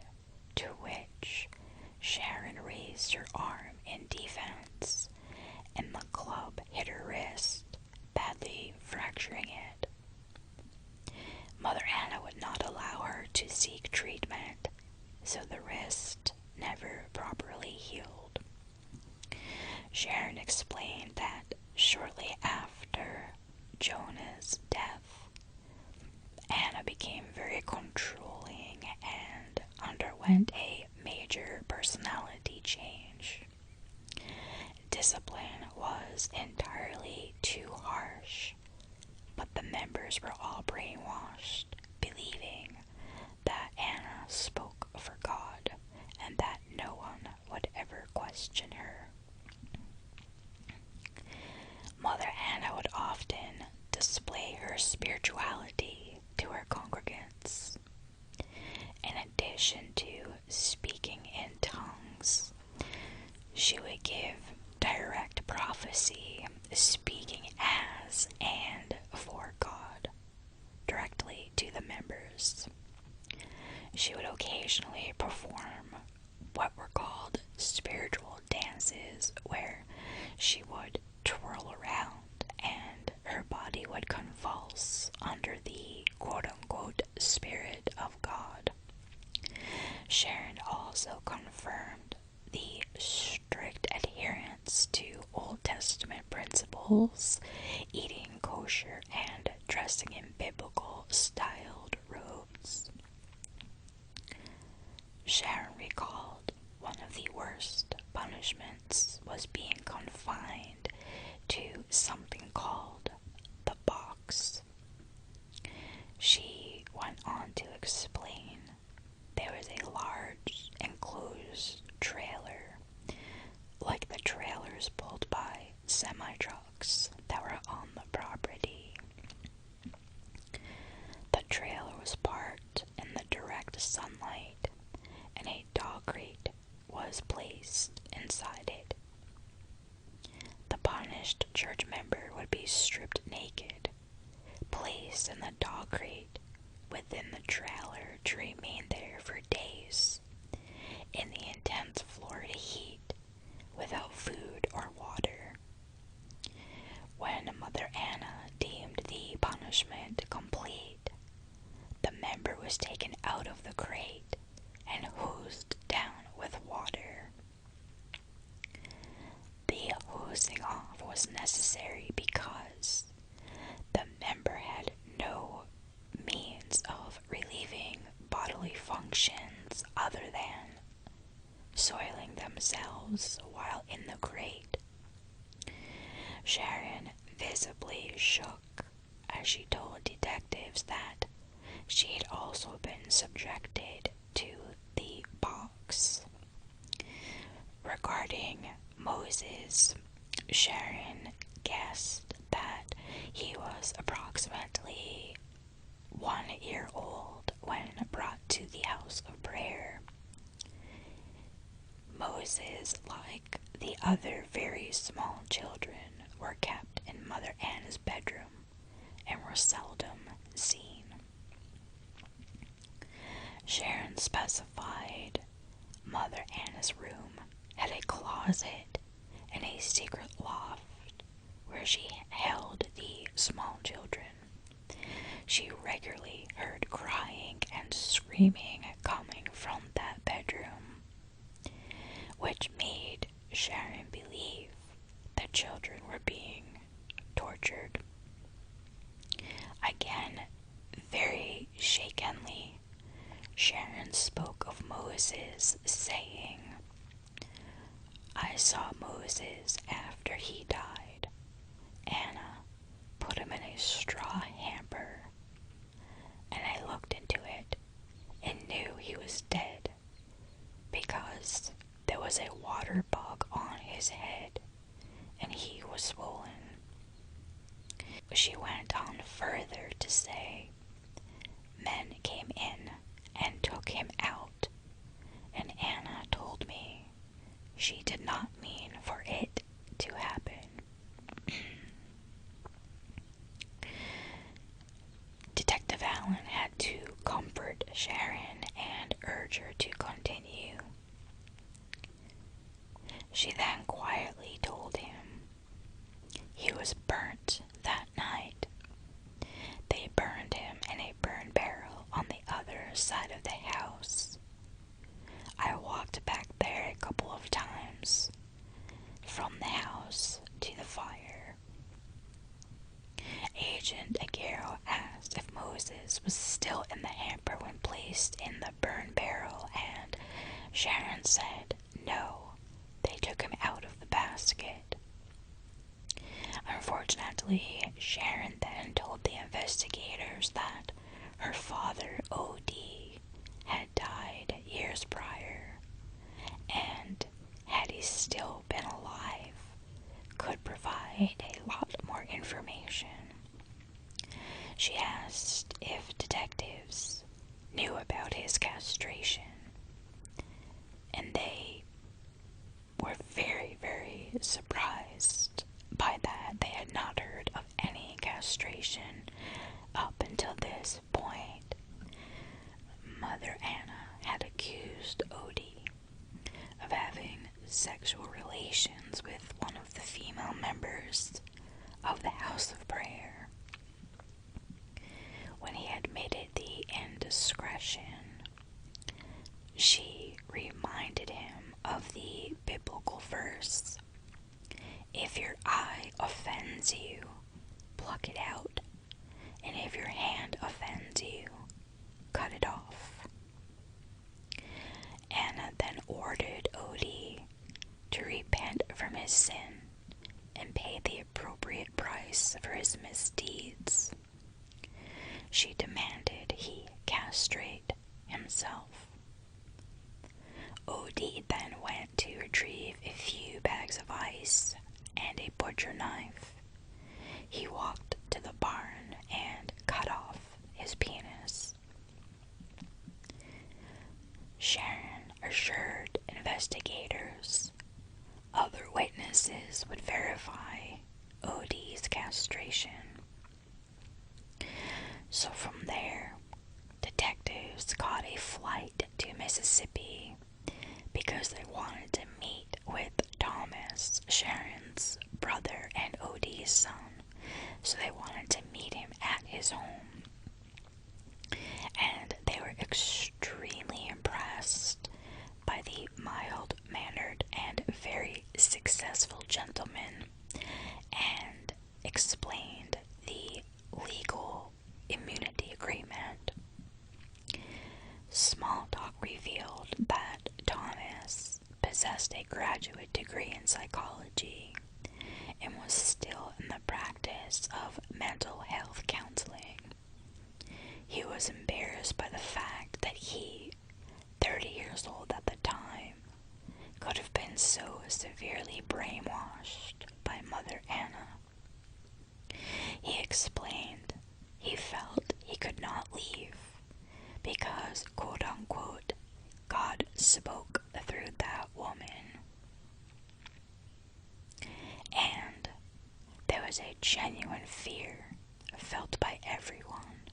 to which Sharon raised her arm in defense, and the club hit her wrist, badly fracturing it. Mother Anna would not allow her to seek treatment, so the wrist never properly healed. Sharon explained that shortly after Jonah's death, Anna became very controlling and underwent a major personality change. Discipline was entirely too harsh, but the members were all brainwashed, believing that Anna spoke for God and that no one would ever question her. Mother Anna would often display her spirituality to her congregants. In addition to speaking in tongues, she would give direct prophecy, speaking as and for God, directly to the members. She would occasionally perform what were called spiritual dances, where she would twirl around and her body would convulse under the quote-unquote Spirit of God. Sharon also confirmed the strict adherence to Old Testament principles, eating kosher and dressing in biblical styled robes. Sharon recalled one of the worst punishments was being confined to something called the box. She went on to explain there was a large enclosed trailer, like the trailers pulled by semi-trucks that were on the property. The trailer was parked in the direct sunlight, and a dog crate was placed inside it. The punished church member would be stripped naked, placed in the dog crate within the trailer to remain there for days in the intense Florida heat without food or water. When Mother Anna deemed the punishment complete, the member was taken out of the crate and hosed down with water. The hosing off was necessary because the member had no means of relieving bodily functions other than soiling themselves while in the crate. Sharon visibly shook as she told detectives that she had also been subjected to the box. Regarding Moses, Sharon guessed that he was approximately 1 year old when brought to the house of prayer. Moses, like the other very small children, were kept in Mother Anna's bedroom and were seldom seen. Sharon specified Mother Anna's room had a closet and a secret loft where she held the small children. She regularly heard crying and screaming coming from that bedroom, which made Sharon believe the children were being tortured. Again, very shakenly, Sharon spoke of Moses, saying, "I saw Moses after he died. Anna put him in a straw hamper, and I looked into it and knew he was dead because there was a water bug on his head and he was swollen." She went on further to say, side of the house. I walked back there a couple of times, from the house to the fire. Agent Aguero asked if Moses was still in the hamper when placed in the burn barrel, and Sharon said no, they took him out of the basket. Unfortunately, Sharon then told the investigators that her father, O.D., had died years prior, and had he still been alive, could provide a lot more information. She asked if detectives knew about his castration, and they were very, very surprised by that. They had not heard of any castration up until this point. Mother Anna had accused Odie of having sexual relations with one of the female members of the House of Prayer. When he admitted the indiscretion, she reminded him of the biblical verse, "If your eye offends you, pluck it out, and if your hand offends you, cut it off." Anna then ordered Odie to repent from his sin and pay the appropriate price for his misdeeds. She demanded he castrate himself. Odie then went to retrieve a few bags of ice and a butcher knife. He walked to the barn and cut off his penis. Sharon assured investigators other witnesses would verify Odie's castration. So from there, detectives caught a flight to Mississippi because they wanted to meet with Thomas, Sharon's brother and Odie's son. So they wanted to meet him at his home. And they were extremely impressed by the mild-mannered and very successful gentleman, and explained the legal immunity agreement. Small talk revealed that Thomas possessed a graduate degree in psychology and was still in the practice of mental health counseling. He was embarrassed by the fact that he, 30 years old at the time, could have been so severely brainwashed by Mother Anna. He explained he felt he could not leave because, quote-unquote, God spoke through that woman. And there was a genuine fear felt by everyone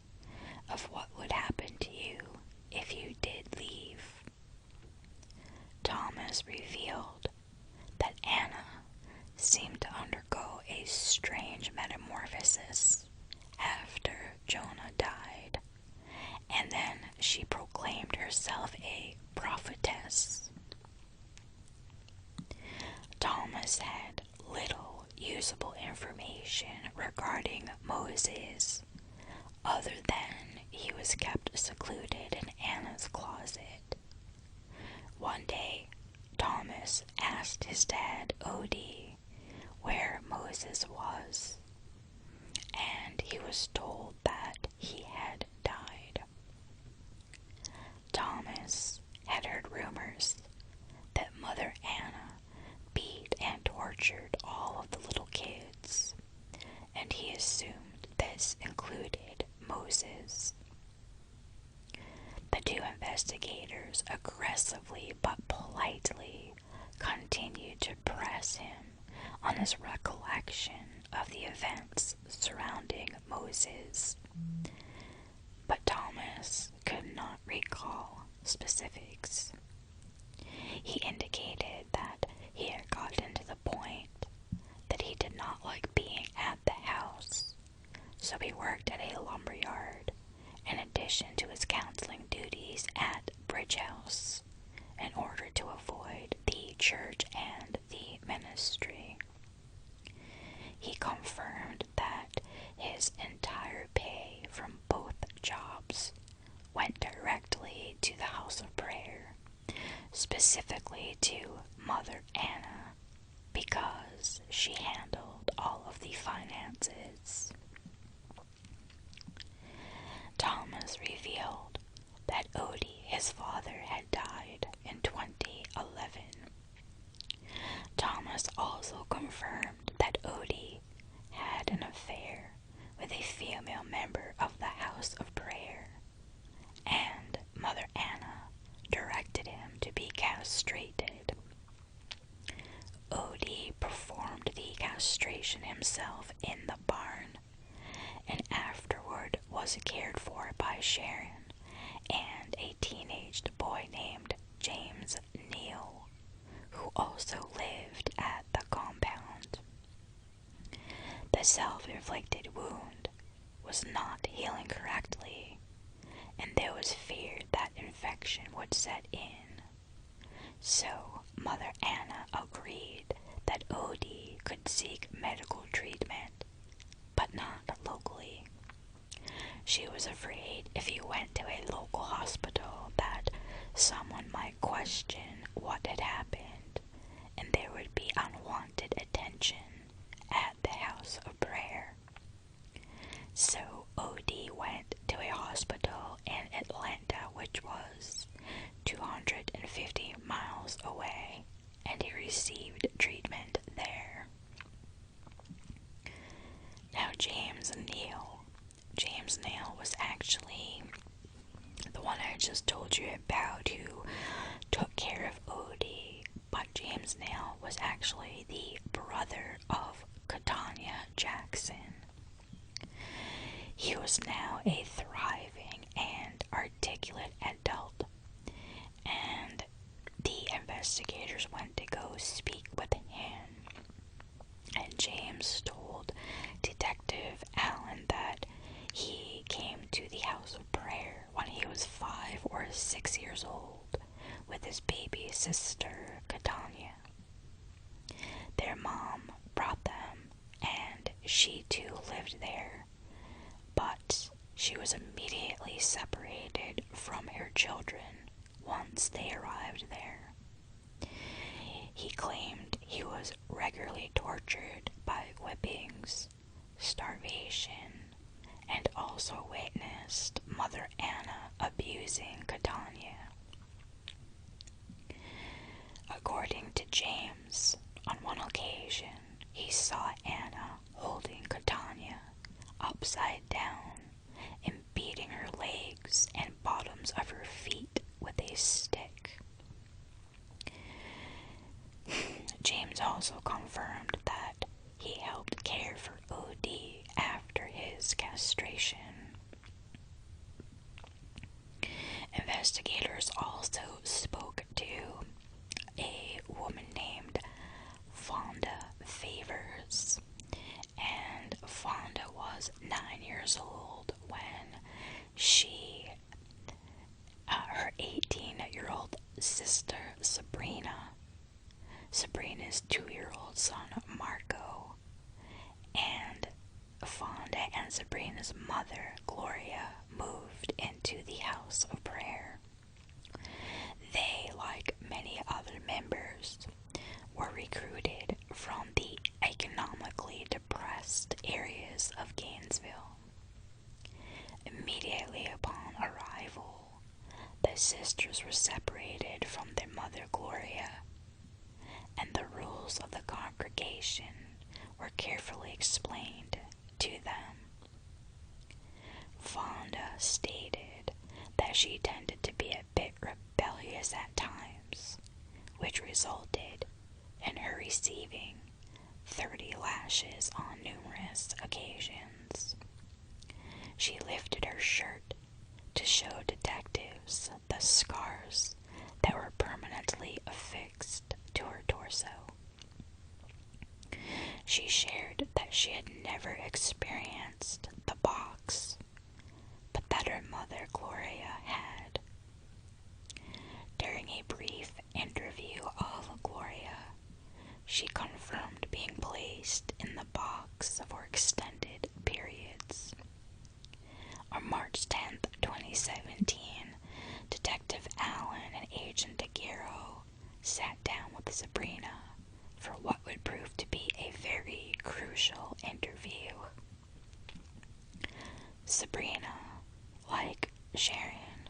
of what would happen to you if you did leave. Thomas revealed that Anna seemed to undergo a strange metamorphosis after Jonah died, and then she proclaimed herself a prophetess. Thomas had little usable information regarding Moses, other than he was kept secluded in Anna's closet. One day, Thomas asked his dad, Odie, where Moses was, and he was told that he had died. Thomas had heard rumors that Mother Anna beat and tortured all of the little kids, and he assumed this included Moses. The two investigators aggressively but politely continued to press him on his recollection of the events surrounding Moses, but Thomas could not recall specifics. He indicated that he had gotten to the point that he did not like being at the house, so he worked at a lumberyard in addition to his counseling duties activities at Bridge House in order to avoid the church and the ministry. He confirmed that his entire pay from both jobs went directly to the house of prayer, specifically to Mother Anna, because she handled all of the finances. Thomas revealed that Odie, his father, had died in 2011. Thomas also confirmed that Odie had an affair with a female member of the House of Prayer, and Mother Anna directed him to be castrated. Odie performed the castration himself in the barn, and afterward was cared for by Sharon and a teenaged boy named James Neal, who also lived at the compound. The self-inflicted wound was not healing correctly, and there was fear that infection would set in. So Mother Anna agreed that Odie could seek medical treatment, but not locally. She was afraid if he went to a local hospital that someone might question what had happened, and there would be unwanted attention at the House of Prayer. So Odie went to a hospital in Atlanta, which was 250 miles away, and he received treatment there. Now James Neal was actually the one I just told you about who took care of Odie, but James Neal was actually the brother of Katanya Jackson. He was now a thriving and articulate adult, and the investigators went to go speak with him, and James told Detective Allen that he came to the House of Prayer when he was 5 or 6 years old with his baby sister, Katanya. Their mom brought them, and she too lived there, but she was immediately separated from her children once they arrived there. He claimed he was regularly tortured by whippings, starvation, and also witnessed Mother Anna abusing Katanya. According to James, on one occasion, he saw Anna holding Katanya upside down and beating her legs and bottoms of her feet with a stick. James also confirmed that he helped care for Odie after his castration. Investigators also spoke to a woman named Fonda Favors, and Fonda was 9 years old when her 18-year-old sister Sabrina's 2-year-old son Marco, and Fonda and Sabrina's mother Gloria moved into the House of Prayer. They, like many other members, were recruited from the economically depressed areas of Gainesville. Immediately upon arrival, the sisters were separated from their mother Gloria, and the rules of the congregation were carefully explained to them. Fonda stated that she tended to be a bit rebellious at times, which resulted in her receiving 30 lashes on numerous occasions. She lifted her shirt to show detectives the scars that were permanently affixed to her torso. She shared that she had never experienced the box, but that her mother Gloria had. Sharon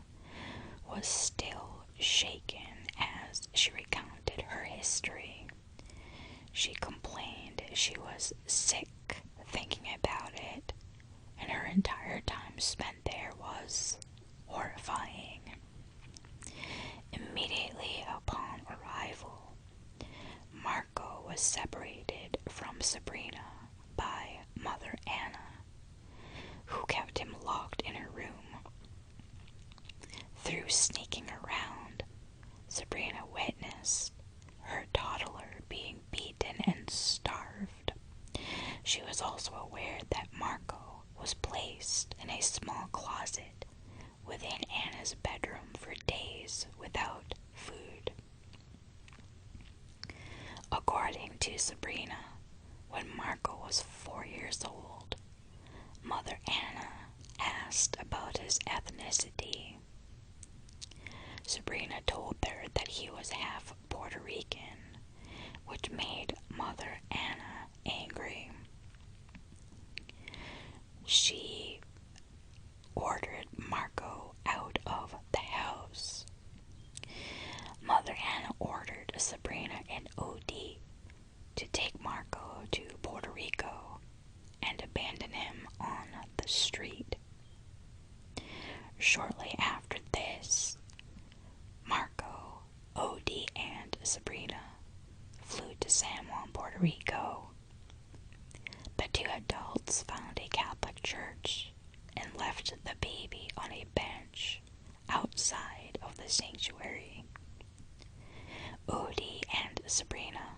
was still shaken as she recounted her history. She complained she was sick thinking about it, and her entire time spent there was horrifying. Immediately upon arrival, Marco was separated from Sabrina by Mother Anna, who kept him locked in her room. Through sneaking around, Sabrina witnessed her toddler being beaten and starved. She was also aware that Marco was placed in a small closet within Anna's bedroom for days without food. According to Sabrina, when Marco was 4 years old, Mother Anna asked about his ethnicity. Sabrina told her that he was half Puerto Rican, which made Mother Anna angry. She ordered Marco out of the house. Mother Anna ordered Sabrina and OD to take Marco to Puerto Rico and abandon him on the street. Shortly after this, Marco, OD, and Sabrina flew to San Juan, Puerto Rico. The two adults found a Catholic church and left the baby on a bench outside of the sanctuary. Odie and Sabrina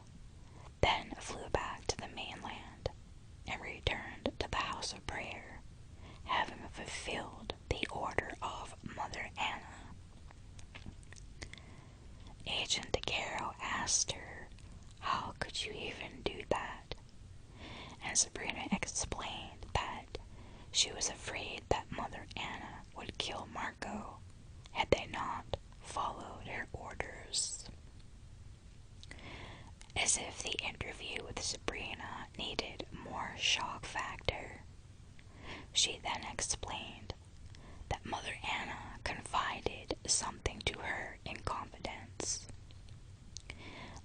then flew back to the mainland and returned to the house of prayer, having fulfilled the order of Mother Anna. Agent DeCaro asked her, "How could you even do that?" And Sabrina explained that she was afraid that Mother Anna would kill Marco had they not followed her orders. As if the interview with Sabrina needed more shock factor, she then explained that Mother Anna confided something to her in confidence.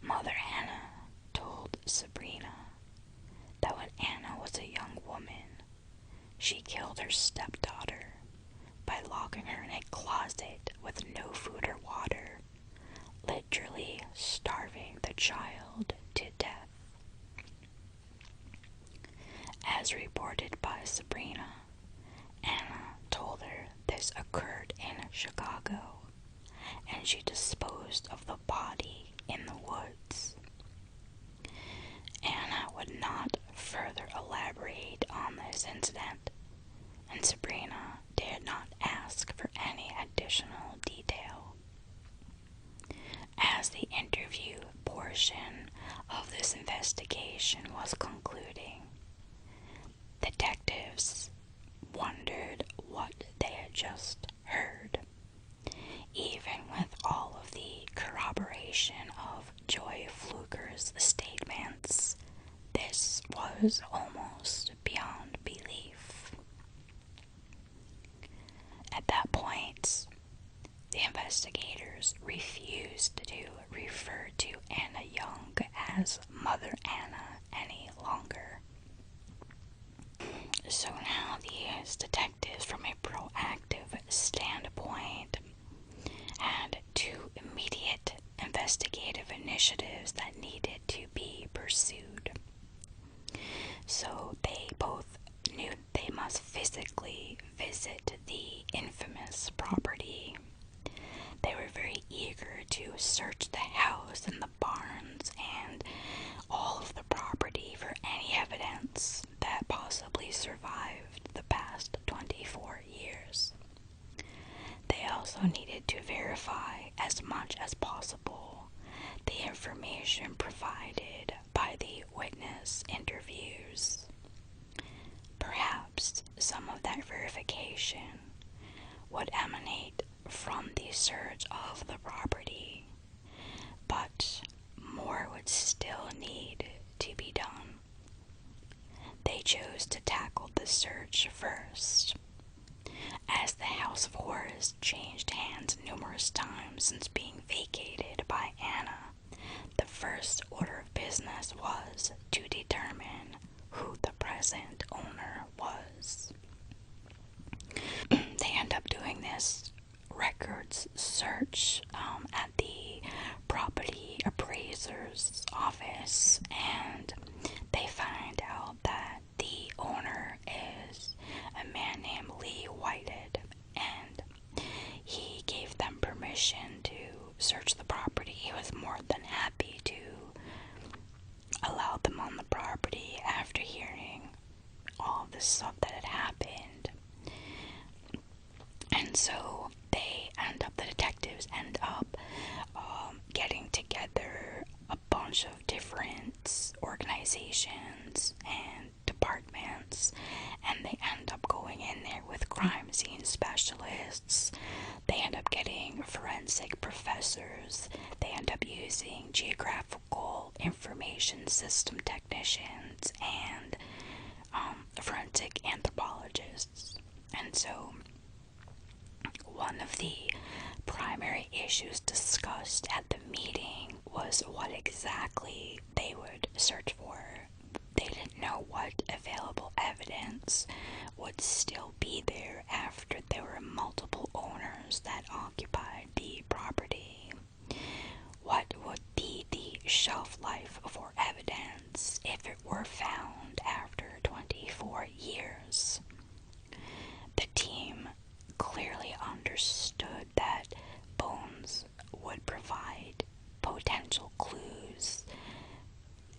Mother Anna told Sabrina that when Anna was a young woman, she killed her stepdaughter by locking her in a closet with no food or water, literally starving the child to death. As reported by Sabrina, Anna told her this occurred in Chicago, and she disposed of the body in the woods. Anna would not further elaborate on this incident, and Sabrina did not ask for any additional detail. As the interview portion of this investigation was concluding, detectives wondered what they had just heard. Even with all of the corroboration of Joy Fluker's statements, this was almost beyond belief. At that point, the investigators refused to refer to Anna Young as Mother Anna any longer. So now these detectives, from a proactive standpoint, had two immediate investigative initiatives that needed to be pursued. So they both knew they must physically visit the infamous property. They were very eager to search the house and the barns and all of the property for any evidence that possibly survived the past 24 years. They also needed to verify as much as possible the information provided by the witness interviews. Perhaps some of that verification would emanate from the search of the property, but more would still need to be done. They chose to tackle the search first, as the House of Horrors has changed hands numerous times since being vacated by Anna. The first order of business was to determine who the present owner was. They end up doing this records search at the property appraiser's office, and they find out that the owner is a man named Lee Whited, and he gave them permission to search the property. He was more than happy to allow them on the property after hearing all of this stuff that had happened. And so the detectives end up getting together a bunch of different organizations and departments, and they end up going in there with crime scene specialists. They end up getting forensic professors. They end up using geographical information system technicians and forensic anthropologists. And so one of the primary issues discussed at the meeting was what exactly they would search for. They didn't know what available evidence would still be there after there were multiple owners that occupied the property. What would be the shelf life for evidence if it were found after 24 years? The team clearly understood that bones would provide potential clues,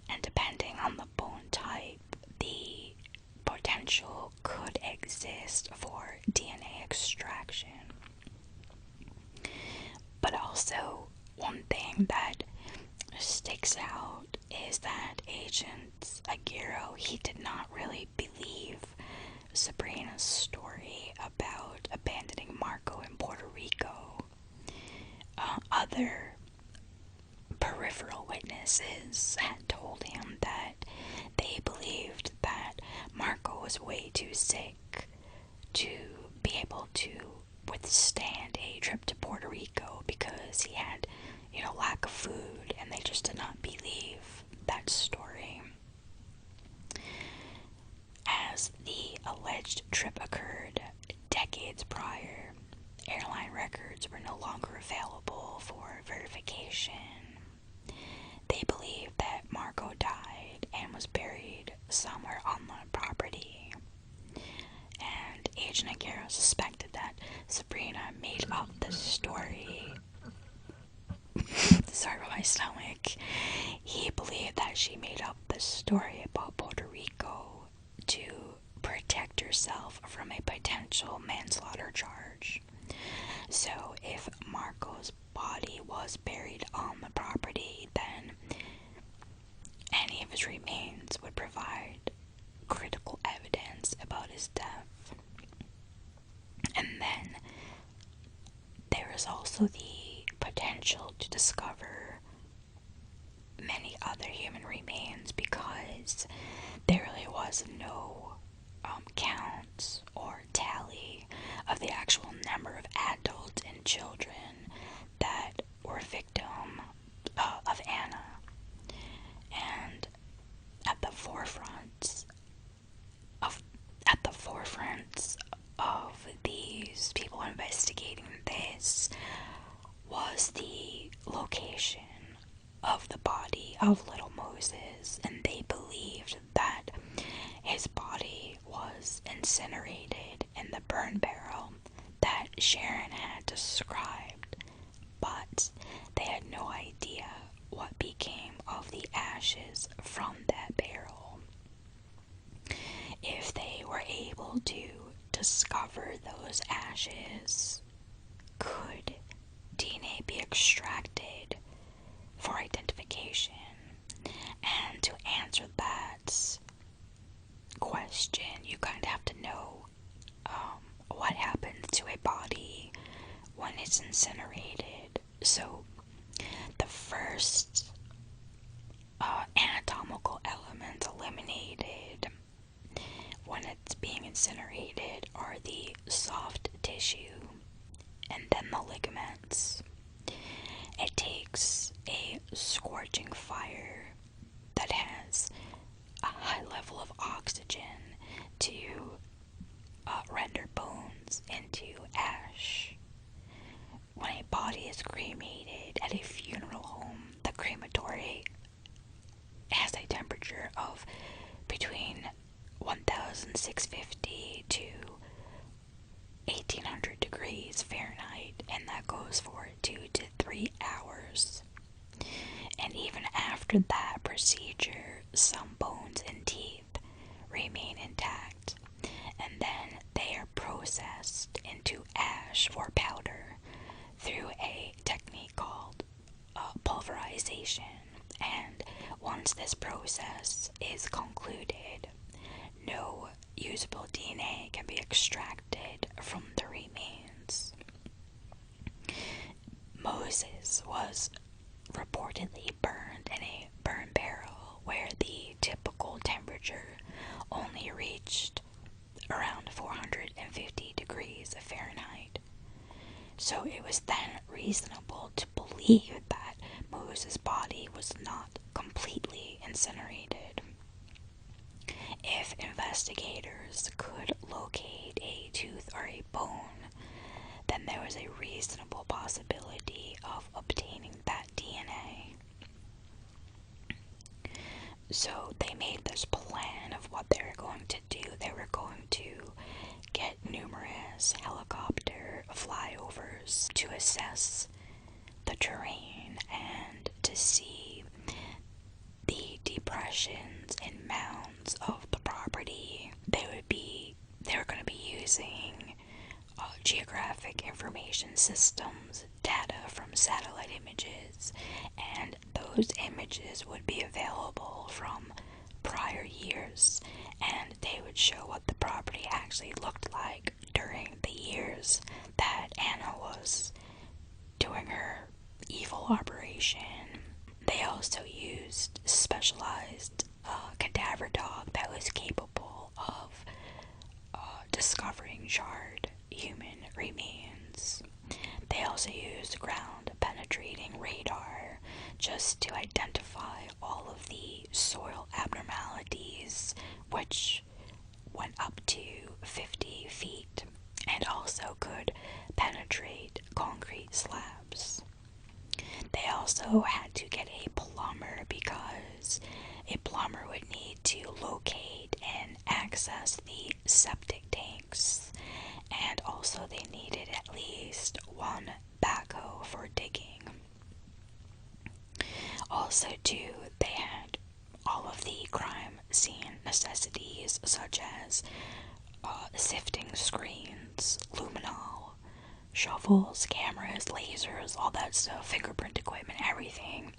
and depending on the bone type, the potential could exist for DNA extraction. But also, one thing that sticks out is that Agent Aguirre, he did not really believe Sabrina's story about abandoning Marco in Puerto Rico. Other peripheral witnesses had told him that they believed that Marco was way too sick to be able to withstand a trip to Puerto Rico because he had, lack of food, and they just did not believe that story. As the alleged trip occurred decades prior, airline records were no longer available for verification. They believed that Marco died and was buried somewhere on the property. And Agent Aguirre suspected that Sabrina made up the story. Sorry for my stomach. He believed that she made up the story about Puerto Rico to protect herself from a potential manslaughter charge. So if Marco's body was buried on the property, then any of his remains would provide critical evidence about his death. And then there is also the potential to discover many other human remains, because there really was no count or tally of the actual number of adults and children that were victim of Anna. And at the forefront of these people investigating this was the location of the body of little Moses, and they believed that his body was incinerated in the burn barrel that Sharon had described, but they had no idea what became of the ashes from that barrel. If they were able to discover those ashes, could DNA be extracted for identification? And to answer that question, you kind of have to know what happens to a body when it's incinerated. So the first anatomical element eliminated when it's being incinerated are the soft tissue and then the ligaments. It takes a scorching fire that has a high level of oxygen to render bones into ash. When a body is cremated at a funeral home, the crematory has a temperature of between 1650 to 1800 degrees Fahrenheit, and that goes for 2 to 3 hours. And even after that procedure, some bones and teeth remain intact, and then they are processed into ash or powder through a technique called pulverization. And once this process is concluded, no usable DNA can be extracted from the remains. Moses was reportedly burned in a burn barrel where the typical temperature only reached around 450 degrees Fahrenheit. So it was then reasonable to believe that Moses' body was not completely incinerated. If investigators could locate a tooth or a bone, then there was a reasonable possibility of obtaining that DNA. So they made this plan of what they were going to do. They were going to get numerous helicopter flyovers to assess the terrain and to see the depressions and mounds of the property. They were going to be using geographic information systems, data from satellite images, and those images would be available from prior years, and they would show what the property actually looked like during the years that Anna was doing her evil operation. They also used specialized cadaver dog that was capable of discovering charred human remains. They also used ground penetrating radar just to identify all of the soil abnormalities, which went up to 50 feet and also could penetrate concrete slabs. They also had to get a plumber because a plumber would need to locate and access the septic tanks, and also they needed at least one backhoe for digging. Also, too, they had all of the crime scene necessities such as sifting screens, luminol, shovels, cameras, lasers, all that stuff, fingerprint equipment, everything,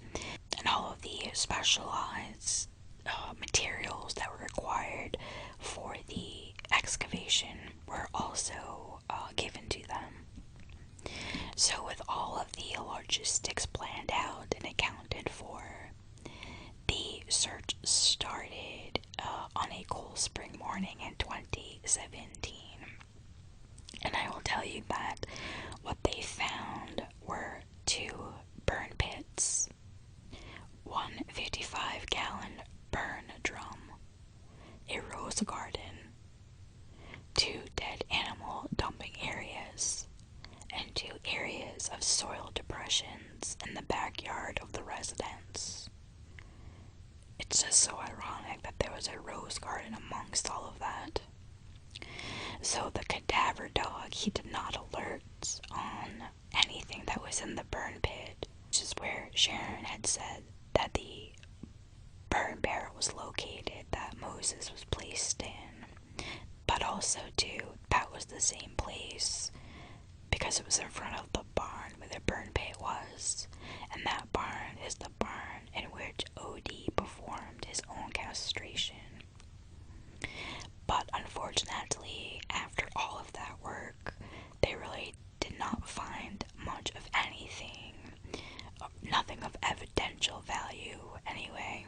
and all of the specialized materials that were required for the excavation were also given to them. So with all of the logistics planned out and accounted for, the search started on a cold spring morning in 2017. And I will tell you that what they found were 2 burn pits, one 55-gallon burn drum, a rose garden, 2 dead animal dumping areas, and 2 areas of soil depressions in the backyard of the residence. It's just so ironic that there was a rose garden amongst all of that. So the cadaver dog, he did not alert on anything that was in the burn pit, which is where Sharon had said that the burn barrel was located that Moses was placed in. But also, too, that was the same place because it was in front of the barn where the burn pit was. And that barn is the barn in which O.D. performed his own castration. But unfortunately, after all of that work, they really did not find much of anything, nothing of evidential value anyway.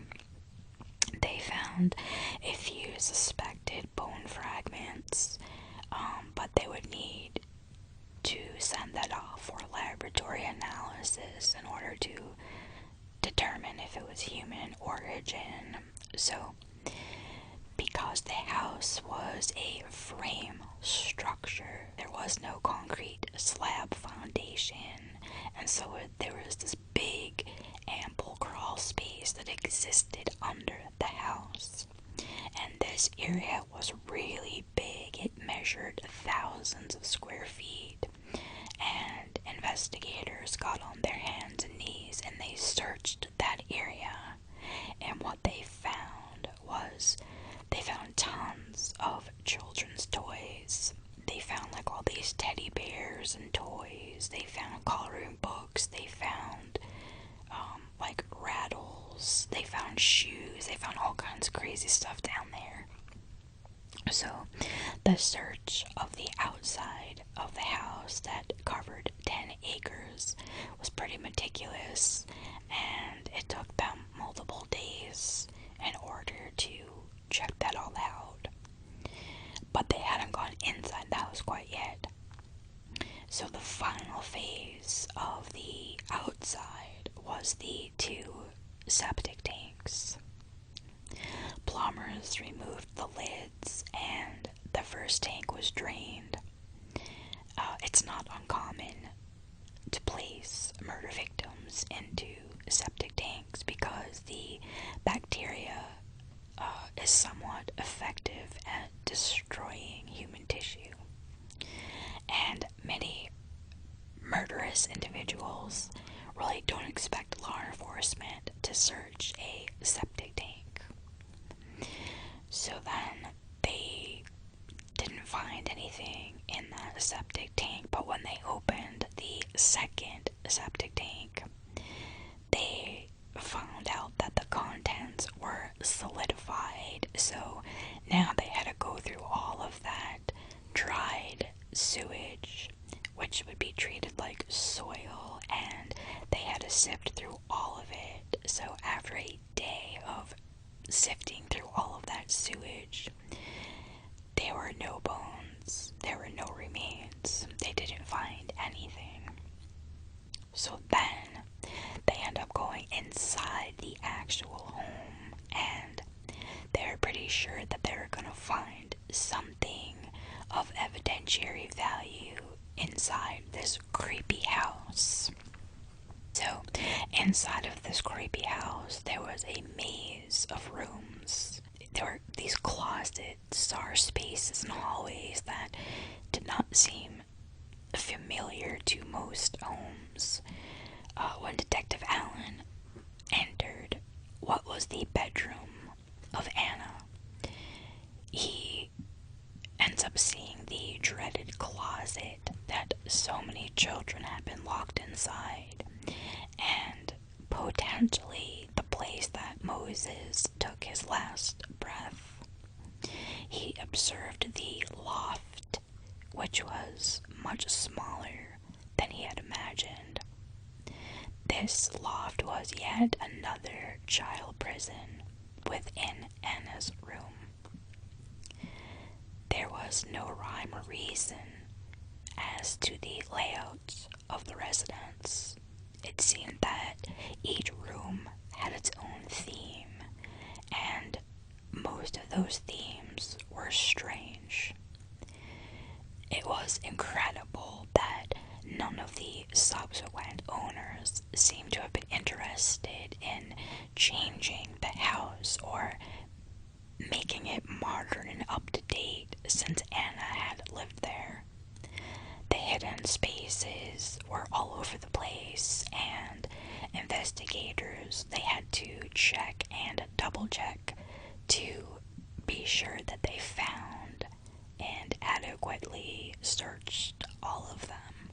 They found a few suspected bone fragments, but they would need to send send that off for laboratory analysis in order to determine if it was human in origin. So, because the house was a frame structure, there was no concrete slab foundation, and so there was this big, ample crawl space that existed under the house. And this area was really big. It measured thousands of square feet. And investigators got on their hands and knees and they searched that area. And what they found was they found tons of children's toys. They found like all these teddy bears and toys. They found coloring books. They found like rattles. They found shoes. They found all kinds of crazy stuff down there. So the search of the outside of the house that covered 10 acres was pretty meticulous, and it took them multiple days in order to check that all out. But they hadn't gone inside the house quite yet. So the final phase of the outside was the 2 septic tanks. Plumbers removed the lids and the first tank was drained. It's not uncommon to place murder victims into septic tanks because the bacteria is somewhat effective at destroying human tissue. And many murderous individuals really don't expect law enforcement to search a septic tank. So then they didn't find anything in that septic tank, but when they opened the second septic tank, they found out that the contents were solidified. So now they had to go through all of that dried sewage, which would be treated like soil, and they had to sift through all of it. So after a day of sifting through all of that sewage, there were no bones, there were no remains, they didn't find anything. So then they end up going inside the actual home, and they're pretty sure that they're gonna find something of evidentiary value inside this creepy house. So, inside of this creepy house, there was a maze of rooms. There were these closets or spaces and hallways that did not seem familiar to most homes. When Detective Allen entered what was the bedroom of Anna, he ends up seeing the dreaded closet that so many children had been locked inside, and potentially the place that Moses took his last breath. He observed the loft, which was much smaller than he had imagined. This loft was yet another child prison within Anna's room. There was no rhyme or reason as to the layout of the residence. It seemed that each room had its own theme, and most of those themes were strange. It was incredible that none of the subsequent owners seemed to have been interested in changing the house or making it modern and up to date since Anna had lived there. The hidden spaces were all over the place, and investigators, they had to check and double check to be sure that they found and adequately searched all of them.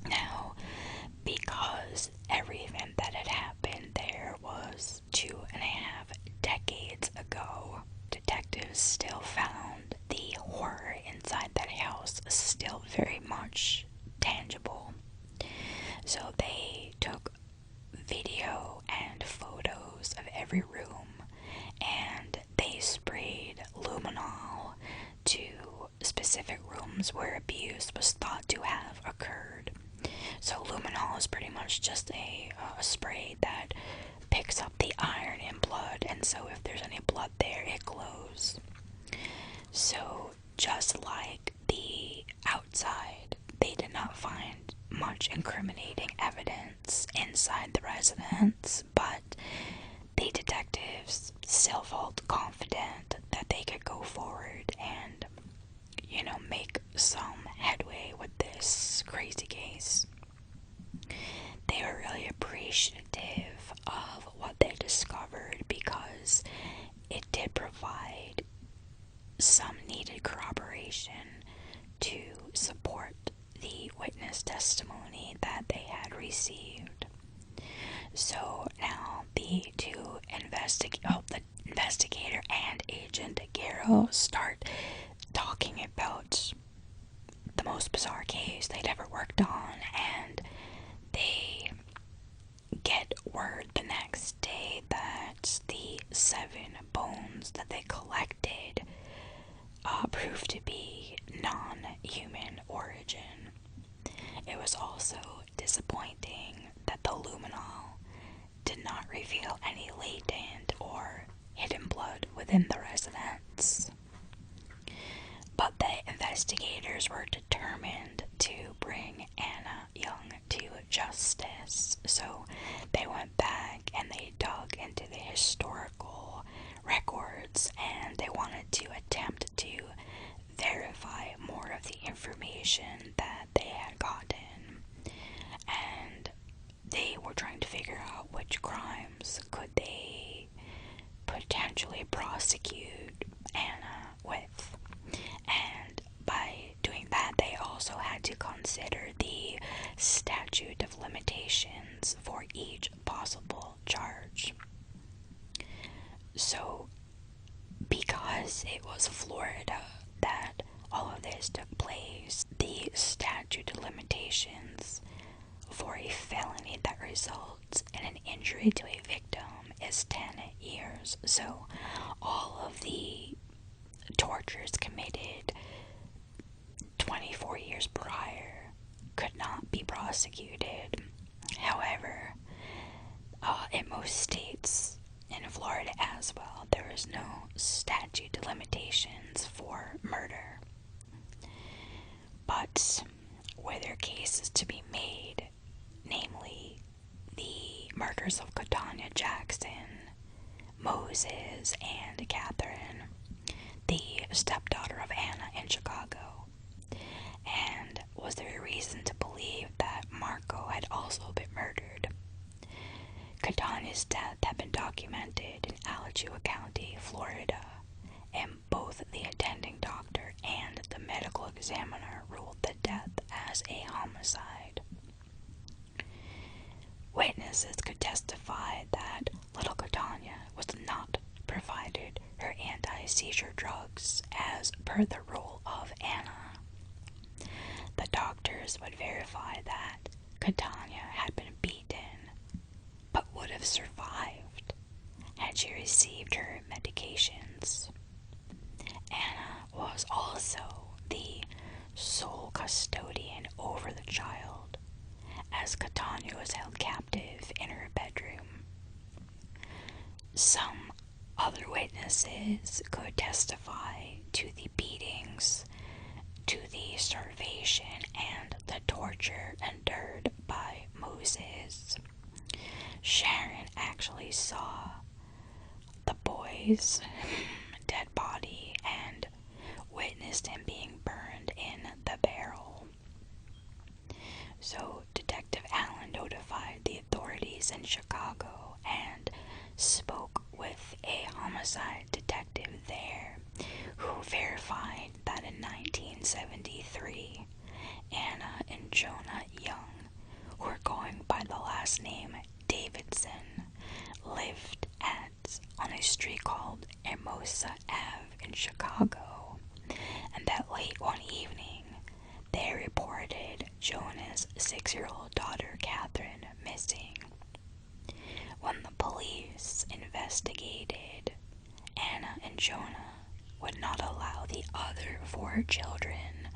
Now, because everything that had happened there was 2.5 decades ago, detectives still found the horror inside that house still very much tangible. So they took video and photos of every room, and they sprayed luminol to specific rooms where abuse was thought to have occurred. So luminol is pretty much just a spray that picks up the iron in blood, and so if there's any blood there, it glows. So just like the outside, they did not find much incriminating evidence inside the residence, but the detectives still felt confident that they could go forward and, make some headway with this crazy case. They were really appreciative of what they discovered because it did provide some needed corroboration to support the witness testimony that they had received. So now the investigator and Agent Garrow start talking about the most bizarre case they'd ever worked on, and they get word the next day that the 7 bones that they collected proved to be non-human origin. It was also disappointing that the luminol did not reveal any latent or hidden blood within the residence. But the investigators were determined to bring Anna Young to justice, so they went back and they dug into the historical records and they wanted to attempt to verify more of the information that they had gotten, and they were trying to figure out which crimes could they potentially prosecute Anna with. And by doing that, they also had to consider the statute of limitations for each possible charge. So, because it was Florida that all of this took place, the statute of limitations for a felony that results in an injury to a victim is 10 years. So, all of the tortures committed 24 years prior could not be prosecuted. However, in most states, in Florida as well, there is no statute of limitations for murder. But were there cases to be made, namely the murders of Katanya Jackson, Moses, and Catherine, the stepdaughter of Anna in Chicago? And was there a reason to believe that Marco had also been murdered? Katanya's death had been documented in Alachua County, Florida, and both the attending doctor and the medical examiner ruled the death as a homicide. Witnesses could testify that little Katanya was not provided her anti-seizure drugs as per the rule of Anna. The doctors would verify that Katanya had been beaten, but would have survived had she received her medications. Anna was also the sole custodian over the child, as Katanya was held captive in her bedroom. Some other witnesses could testify to the beatings, to the starvation, and the torture endured by Moses. Sharon actually saw the boy's dead body and witnessed him being burned in the barrel. So Detective Allen notified the authorities in Chicago and spoke with a homicide detective there who verified that in 1973, Anna and Jonah Young, who were going by the last name Davidson, lived on a street called Hermosa Ave in Chicago, and that late one evening, they reported Jonah's 6-year-old daughter Catherine missing. When the police investigated, Anna and Jonah would not allow the other 4 children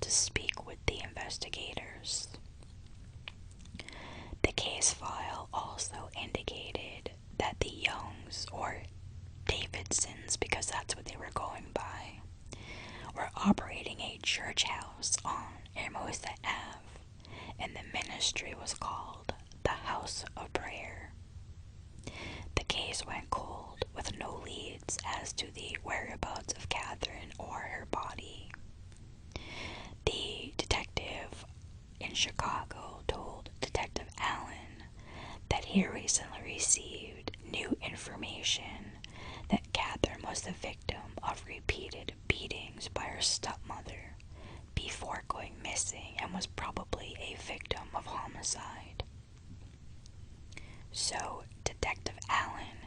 to speak with the investigators. The case file also indicated that the Youngs, or Davidsons because that's what they were going by, were operating a church house on Hermosa Ave, and the ministry was called the House of Prayer. The case went cold with no leads as to the whereabouts of Catherine or her body. The detective in Chicago told Detective Allen that he recently received new information that Catherine was the victim of repeated beatings by her stepmother before going missing and was probably a victim of homicide. So, Detective Allen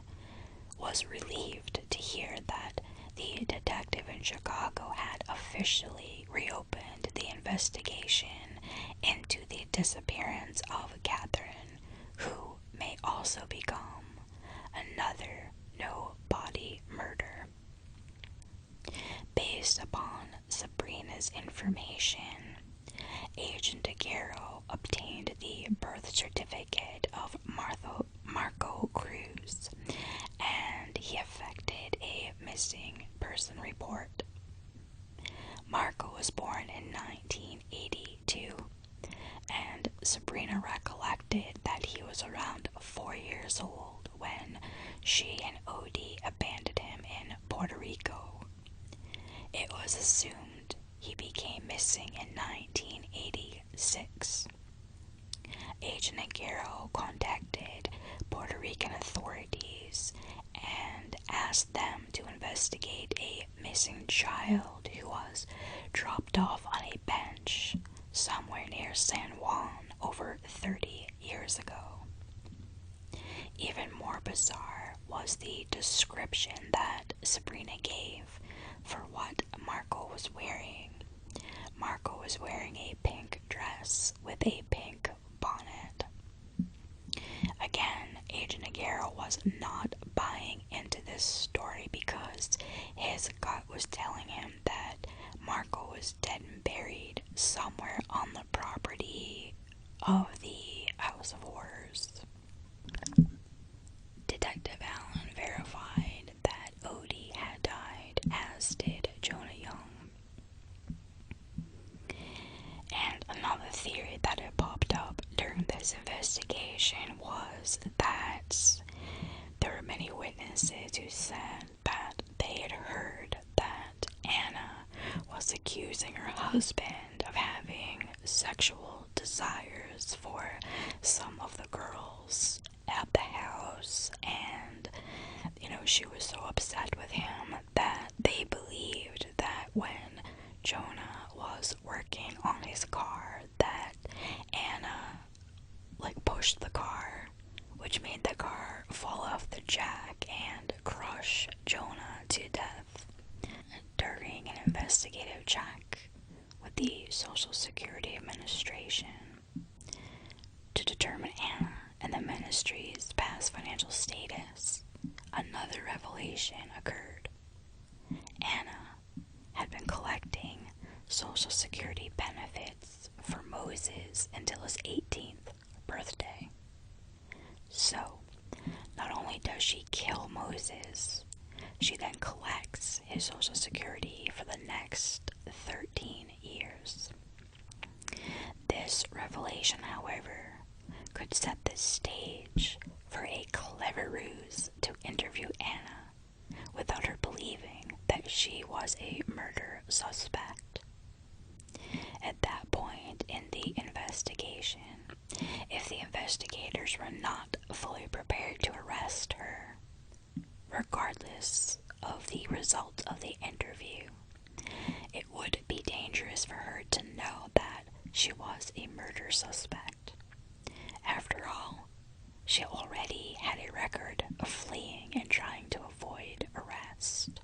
was relieved to hear that the detective in Chicago had officially reopened the investigation into the disappearance of Catherine, who may also become another no-body murder. Based upon Sabrina's information, Agent Aguero obtained the birth certificate of Marco Cruz, and he effected a missing person report. Marco was born in 1982, and Sabrina recollected that he was around 4 years old when she and Odie abandoned him in Puerto Rico. It was assumed he became missing in 1986. Agent Aguero contacted Puerto Rican authorities and asked them to investigate a missing child who was dropped off on a bench somewhere near San Juan over 30 years ago. Even more bizarre was the description that Sabrina gave for what Marco was wearing. Marco was wearing a pink dress with a pink bonnet. Again, Agent Aguero was not buying into this story because his gut was telling him that Marco was dead and buried somewhere on the property of the House of Horrors. Detective Allen verified that Odie had died, as did Jonah Young. And another theory that had popped up during this investigation was that there were many witnesses who said that they had heard that Anna was accusing her husband of having sexual desires for some of the girls at the house, and she was so upset with him that they believed that when Jonah was working on his car that Anna pushed the car, which made the car fall off the jack and crush Jonah to death. During an investigative check with the Social Security Administration to determine Anna and the ministry's past financial status, another revelation occurred. Anna had been collecting Social Security benefits for Moses until his 18th birthday. So, not only does she kill Moses, she then collects his Social Security for the next 13 years. This revelation, however, could set the stage for a clever ruse to interview Anna without her believing that she was a murder suspect. At that point in the investigation, if the investigators were not fully prepared to arrest her, regardless of the results of the interview, it would be dangerous for her to know that she was a murder suspect. After all, she already had a record of fleeing and trying to avoid arrest.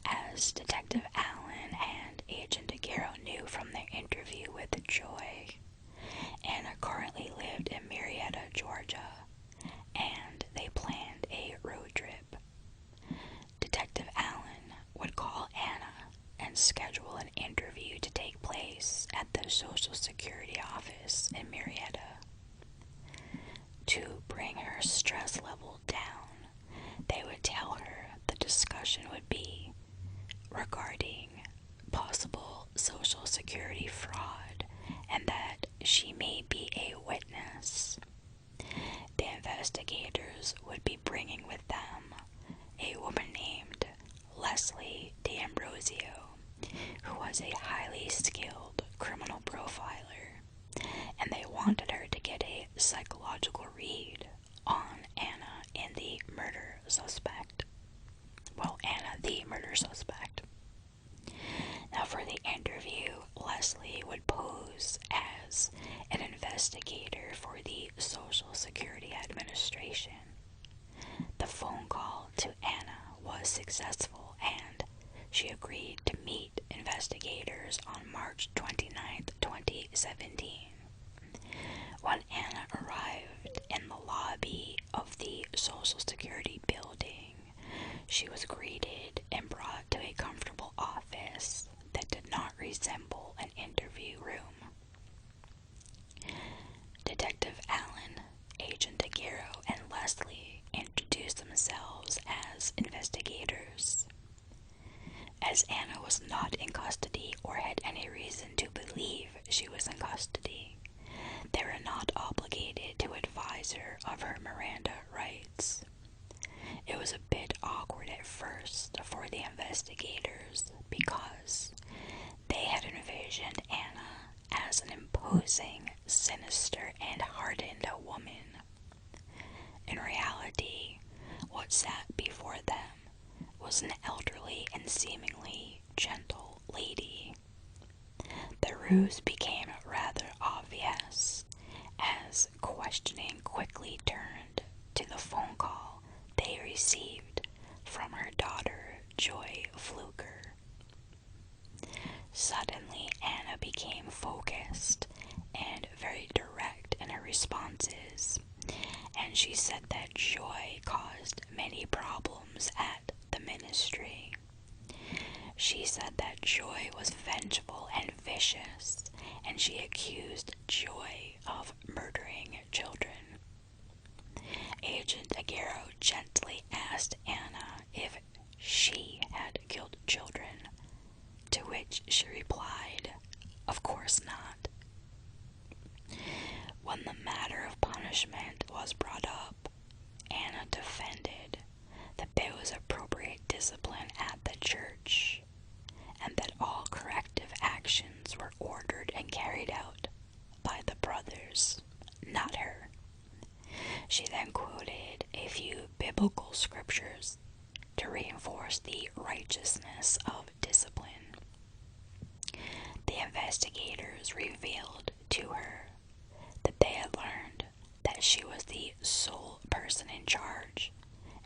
As Detective Allen and Agent Aguero knew from their interview with Joy, Anna currently lived in Marietta, Georgia, and they planned a road trip. Detective Allen would call Anna and schedule an interview at the Social Security office in Marietta. To bring her stress level down, they would tell her the discussion would be regarding possible Social Security fraud and that she may be a witness. The investigators would be bringing with them a woman named Leslie D'Ambrosio, who was a highly skilled criminal profiler, and they wanted her to get a psychological read on Anna and the murder suspect. Well, Anna, the murder suspect. Now, for the interview, Leslie would pose as an investigator for the Social Security Administration. The phone call to Anna was successful, and she agreed to meet investigators on March 29, 2017. When Anna arrived in the lobby of the Social Security building, she was greeted and brought to a comfortable office that did not resemble an interview room. Detective Allen, Agent Aguero, and Leslie introduced themselves as investigators. As Anna was not in custody or had any reason to believe she was in custody, they were not obligated to advise her of her Miranda rights. It was a bit awkward at first for the investigators because they had envisioned Anna as an imposing, sinister, and hardened woman. In reality, what sat before them was an elderly and seemingly gentle lady. The ruse became rather obvious as questioning quickly turned to the phone call they received from her daughter, Joy Fluker. Suddenly, Anna became focused and very direct in her responses, and she said that Joy caused many problems at the ministry. She said that Joy was vengeful and vicious, and she accused Joy of murdering children. Agent Aguero gently asked Anna if she had killed children, to which she replied, "Of course not." When the matter of punishment was brought up, Anna defended that there was appropriate discipline at the church, and that all corrective actions were ordered and carried out by the brothers, not her. She then quoted a few biblical scriptures to reinforce the righteousness of discipline. The investigators revealed to her that they had learned that she was the sole person in charge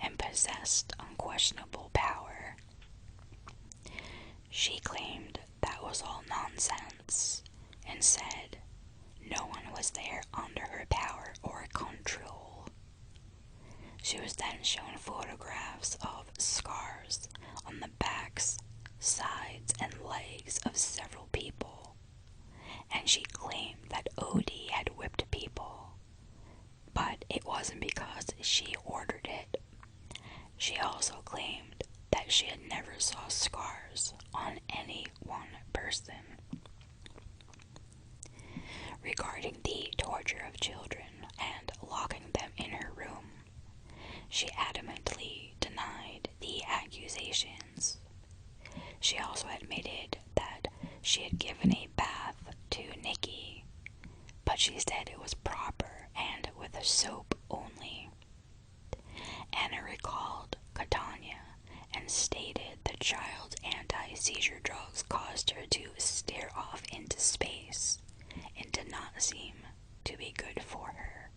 and possessed unquestionable power. She claimed that was all nonsense and said no one was there under her power or control. She was then shown photographs of scars on the backs, sides, and legs of several people, and she claimed that Odie had whipped people, but it wasn't because she ordered it. She also claimed that she had never saw scars on any one person. Regarding the torture of children and locking them in her room, she adamantly denied the accusations. She also admitted that she had given a bath to Nikki, but she said it was proper and with soap only. Anna recalled Catania and stated the child's anti-seizure drugs caused her to stare off into space and did not seem to be good for her.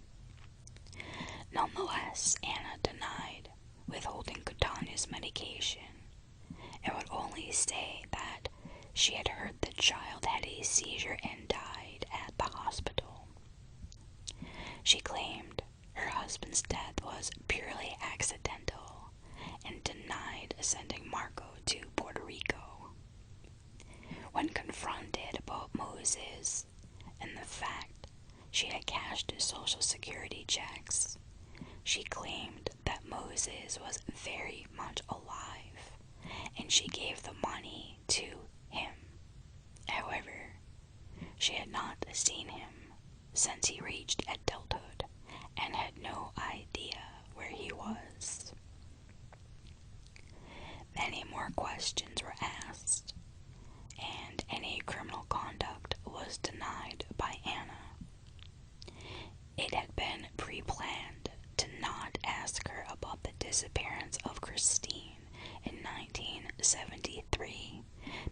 Nonetheless, Anna denied withholding Catania's medication and would only say that she had heard the child had a seizure and died at the hospital. She claimed her husband's death was purely accidental and denied sending Marco to Puerto Rico. When confronted about Moses and the fact she had cashed his Social Security checks. She claimed that Moses was very much alive, and she gave the money to him. However, she had not seen him since he reached adulthood and had no idea where he was. Many more questions were asked, and any criminal conduct was denied by Anna. It had been pre-planned to not ask her about the disappearance of Christine in 1973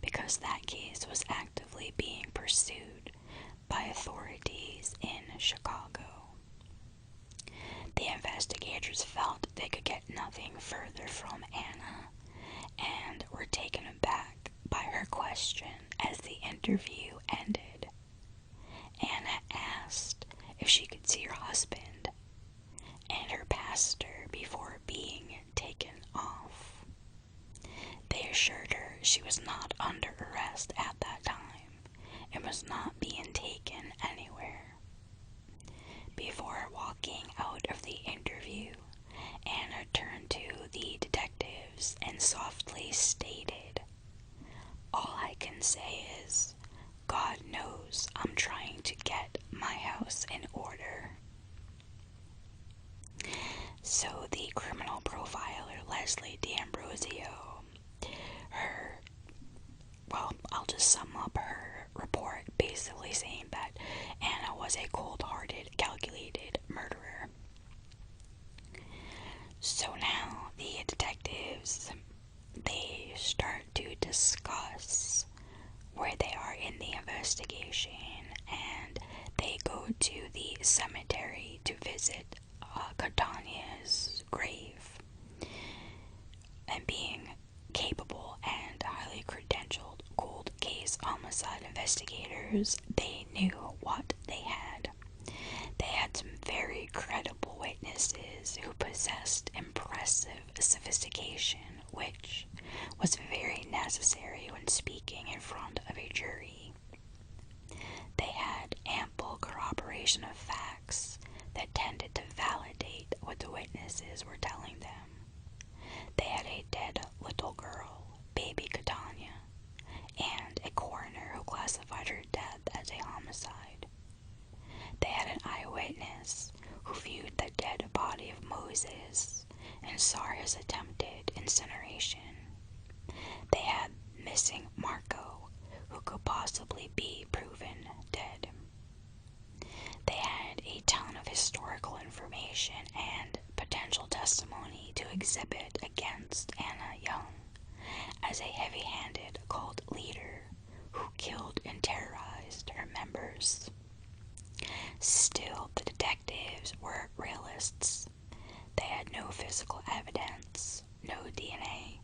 because that case was actively being pursued by authorities in Chicago. The investigators felt they could get nothing further from Anna and were taken aback by her question as the interview ended. Anna asked if she could see her husband and her pastor before being taken off. They assured her she was not under arrest at that time and was not being taken anywhere. Before walking out of the interview, Anna turned to the detectives and softly stated, "All I can say is, God knows I'm trying to get my house in order." So the criminal profiler Leslie D'Ambrosio, I'll just sum up her report basically saying that Anna was a cold-hearted, calculated murderer. So now the detectives, they start to discuss where they are in the investigation, and they go to the cemetery to visit Catania's grave. And being capable and highly credentialed cold case homicide investigators, they knew what they had. They had some very credible witnesses who possessed impressive sophistication, which was very necessary when speaking in front of a jury. They had ample corroboration of facts that tended to validate what the witnesses were telling them. They had a dead little girl, baby Catania, and a coroner who classified her death as a homicide. They had an eyewitness who viewed the dead body of Moses and saw his attempted incineration. They had missing Marco, who could possibly be proven dead. They had a ton of historical information and potential testimony to exhibit against Anna Young as a heavy-handed cult leader who killed and terrorized her members. Still, the detectives were realists. They had no physical evidence, no DNA,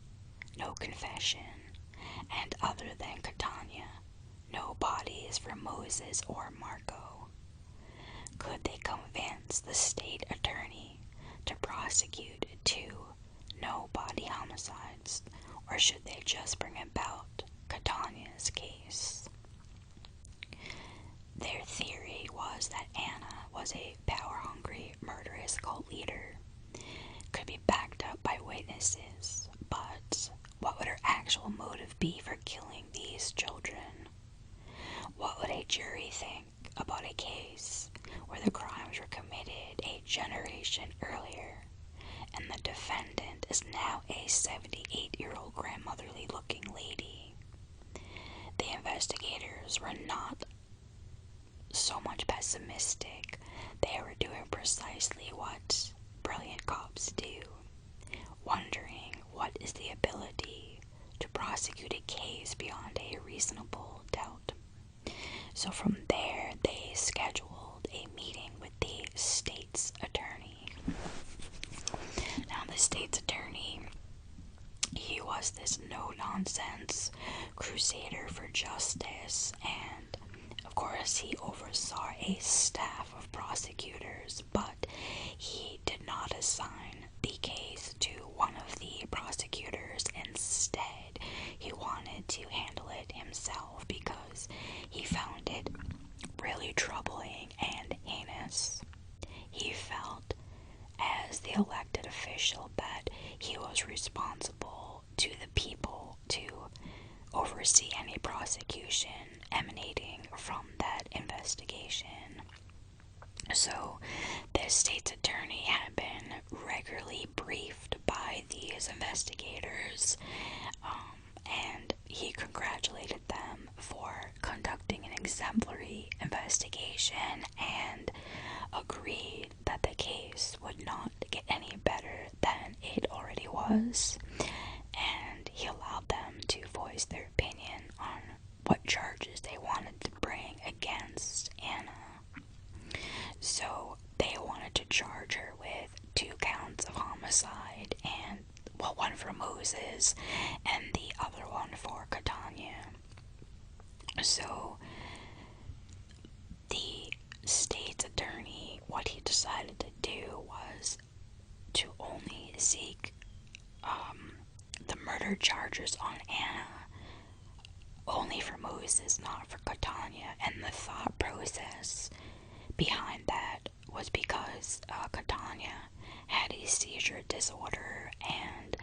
no confession, and other than Catania, no bodies for Moses or Marco. Could they convince the state attorney to prosecute 2 no-body homicides, or should they just bring about Catania's case? Their theory was that Anna was a power-hungry, murderous cult leader, could be backed up by witnesses, but what would her actual motive be for killing these children? What would a jury think about a case where the crimes were committed a generation earlier, and the defendant is now a 78-year-old grandmotherly-looking lady? The investigators were not so much pessimistic. They were doing precisely what brilliant cops do, wondering what is the ability to prosecute a case beyond a reasonable doubt. So from there, they scheduled a meeting with the state's attorney. Now, the state's attorney, he was this no-nonsense crusader for justice, and of course he oversaw a staff of prosecutors, but he did not assign the case to one of the prosecutors. Instead, he wanted to handle it himself because he found it foresee any prosecution emanating from that investigation. So, the state's attorney had been regularly briefed by these investigators, and he congratulated them for conducting an exemplary investigation and agreed that the case would not get any better than it already was, and he allowed them to voice their opinion on what charges they wanted to bring against Anna. So they wanted to charge her with 2 counts of homicide, and one for Moses and the other one for Catania. So the state's attorney, what he decided to do was to only seek the murder charges on Anna, only for Moses, not for Catania. And the thought process behind that was because Catania had a seizure disorder, and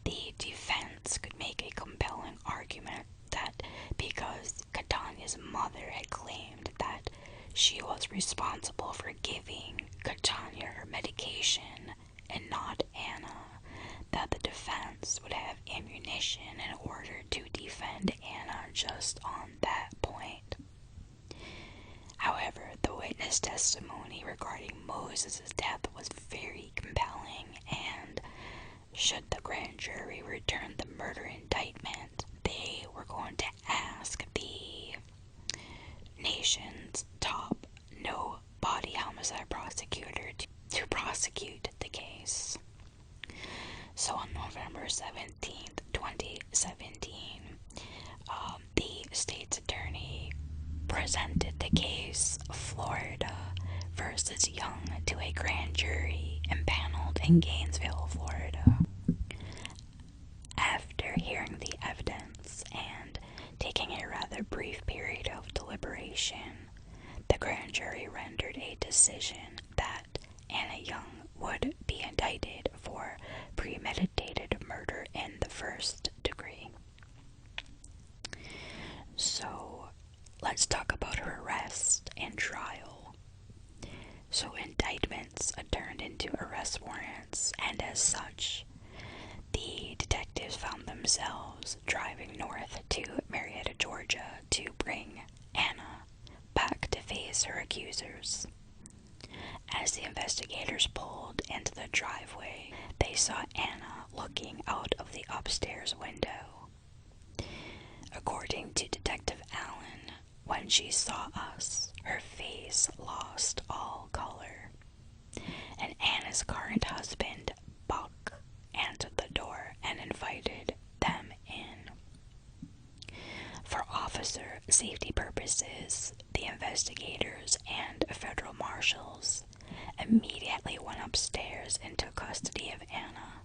the defense could make a compelling argument that because Catania's mother had claimed that she was responsible for giving Catania her medication and not Anna, that the defense would have ammunition in order to defend Anna just on that point. However, the witness testimony regarding Moses' death was very compelling, and should the grand jury return the murder indictment, they were going to ask the nation's top no-body homicide prosecutor to prosecute the case. So on November 17th, 2017, the state's attorney presented the case Florida versus Young to a grand jury impaneled in Gainesville, Florida. After hearing the evidence and taking a rather brief period of deliberation, the grand jury rendered a decision that Anna Young would be indicted for premeditated murder in the first degree. So, let's talk about her arrest and trial. So, indictments are turned into arrest warrants, and as such, the detectives found themselves driving north to Marietta, Georgia to bring Anna back to face her accusers. As the investigators pulled into the driveway, they saw Anna looking out of the upstairs window. According to Detective Allen, when she saw us, her face lost all color, and Anna's current husband, Buck, answered the door and invited them in. For officer safety purposes, the investigators and federal marshals immediately went upstairs and took custody of Anna.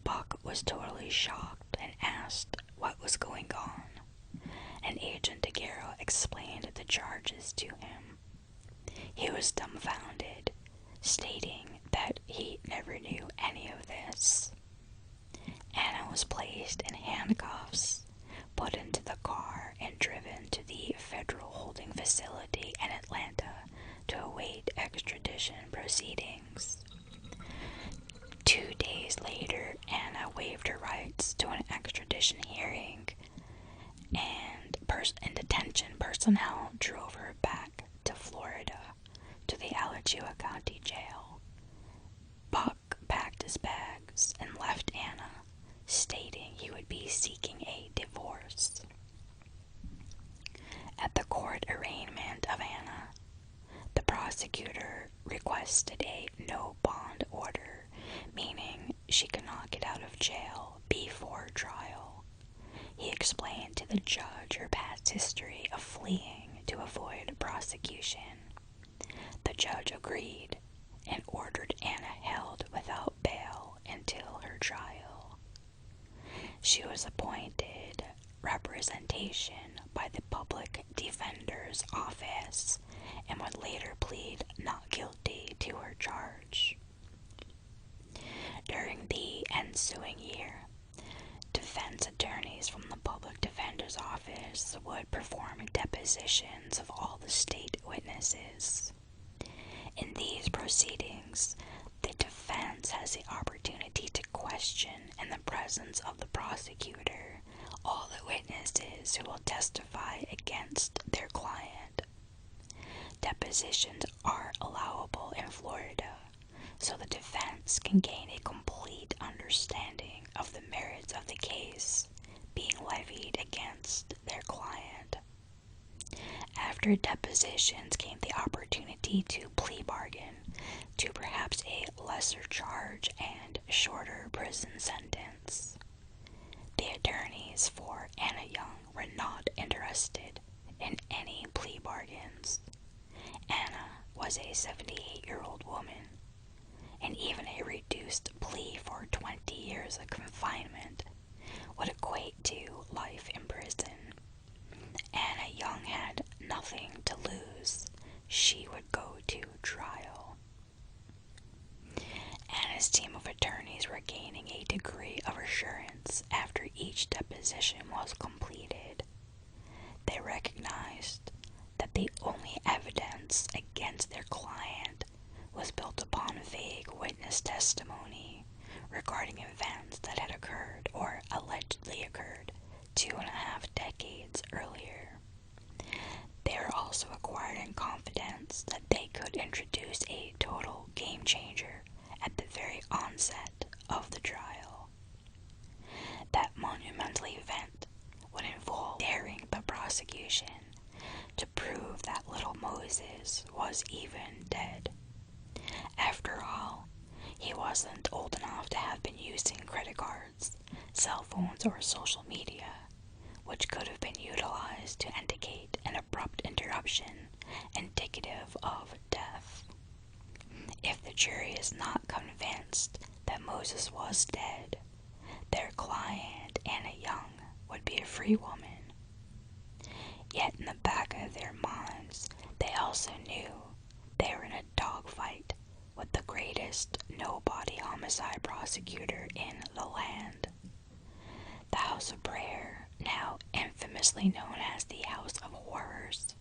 Buck was totally shocked and asked what was going on, and Agent DeGuerro explained the charges to him. He was dumbfounded, stating that he never knew any of this. Anna was placed in handcuffs, put into the car, and driven to the federal holding facility in Atlanta to await extradition proceedings. 2 days later, Anna waived her rights to an extradition hearing, and detention personnel drove her back to Florida, to the Alachua County Jail. Buck packed his bags and left Anna, stating he would be seeking a divorce. At the court arraignment of Anna, the prosecutor requested a no bond order, meaning she could not get out of jail before trial. He explained to the judge her past history of fleeing to avoid prosecution. The judge agreed and ordered Anna held without bail until her trial. She was appointed representation by the Public Defender's Office and would later plead not guilty to her charge. During the ensuing year, defense attorneys from the public defender's office would perform depositions of all the state witnesses. In these proceedings, the defense has the opportunity to question, in the presence of the prosecutor, all the witnesses who will testify against their client. Depositions are allowable in Florida, so the defense can gain a complete understanding of the merits of the case being levied against their client. After depositions came the opportunity to plea bargain to perhaps a lesser charge and shorter prison sentence. The attorneys for Anna Young were not interested in any plea bargains. Anna was a 78-year-old woman, and even a reduced plea for 20 years of confinement would equate to life in prison. Anna Young had nothing to lose. She would go to trial. Anna's team of attorneys were gaining a degree of assurance after each deposition was completed. They recognized that the only evidence against their client was built upon vague witness testimony regarding events that had occurred or allegedly occurred 2.5 decades earlier. They were also acquiring confidence that they could introduce a total game changer at the very onset of the trial. That monumental event would involve daring the prosecution to prove that little Moses was even dead. After all, he wasn't old enough to have been using credit cards, cell phones, or social media, which could have been utilized to indicate an abrupt interruption indicative of death. If the jury is not convinced that Moses was dead, their client, Anna Young, would be a free woman. Yet in the back of their minds, they also knew they were in a dogfight with the greatest no-body homicide prosecutor in the land. The House of Prayer, now infamously known as the House of Horrors,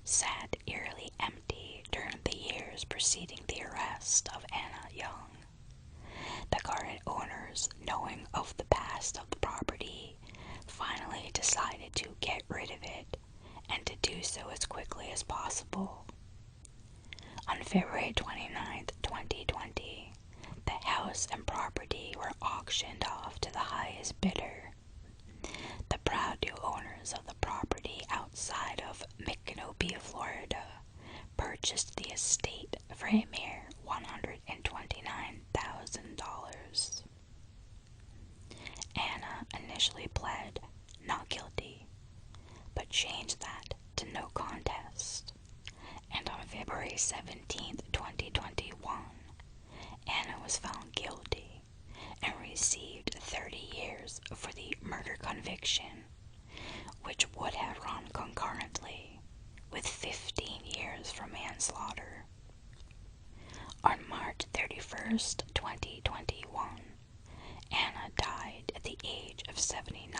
sat eerily empty during the years preceding the arrest of Anna Young. The current owners, knowing of the past of the property, finally decided to get rid of it and to do so as quickly as possible. On February 29, 2020, the house and property were auctioned off to the highest bidder. The proud new owners of the property outside of Micanopy, Florida, purchased the estate for a mere $129,000. Anna initially pled not guilty, but changed that to no contest. And on February 17, 2021, Anna was found guilty and received 30 years for the murder conviction, which would have run concurrently with 15 years for manslaughter. On March 31st, 2021, Anna died at the age of 79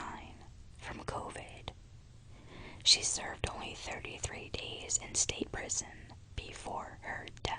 from COVID. She served only 33 days in state prison before her death.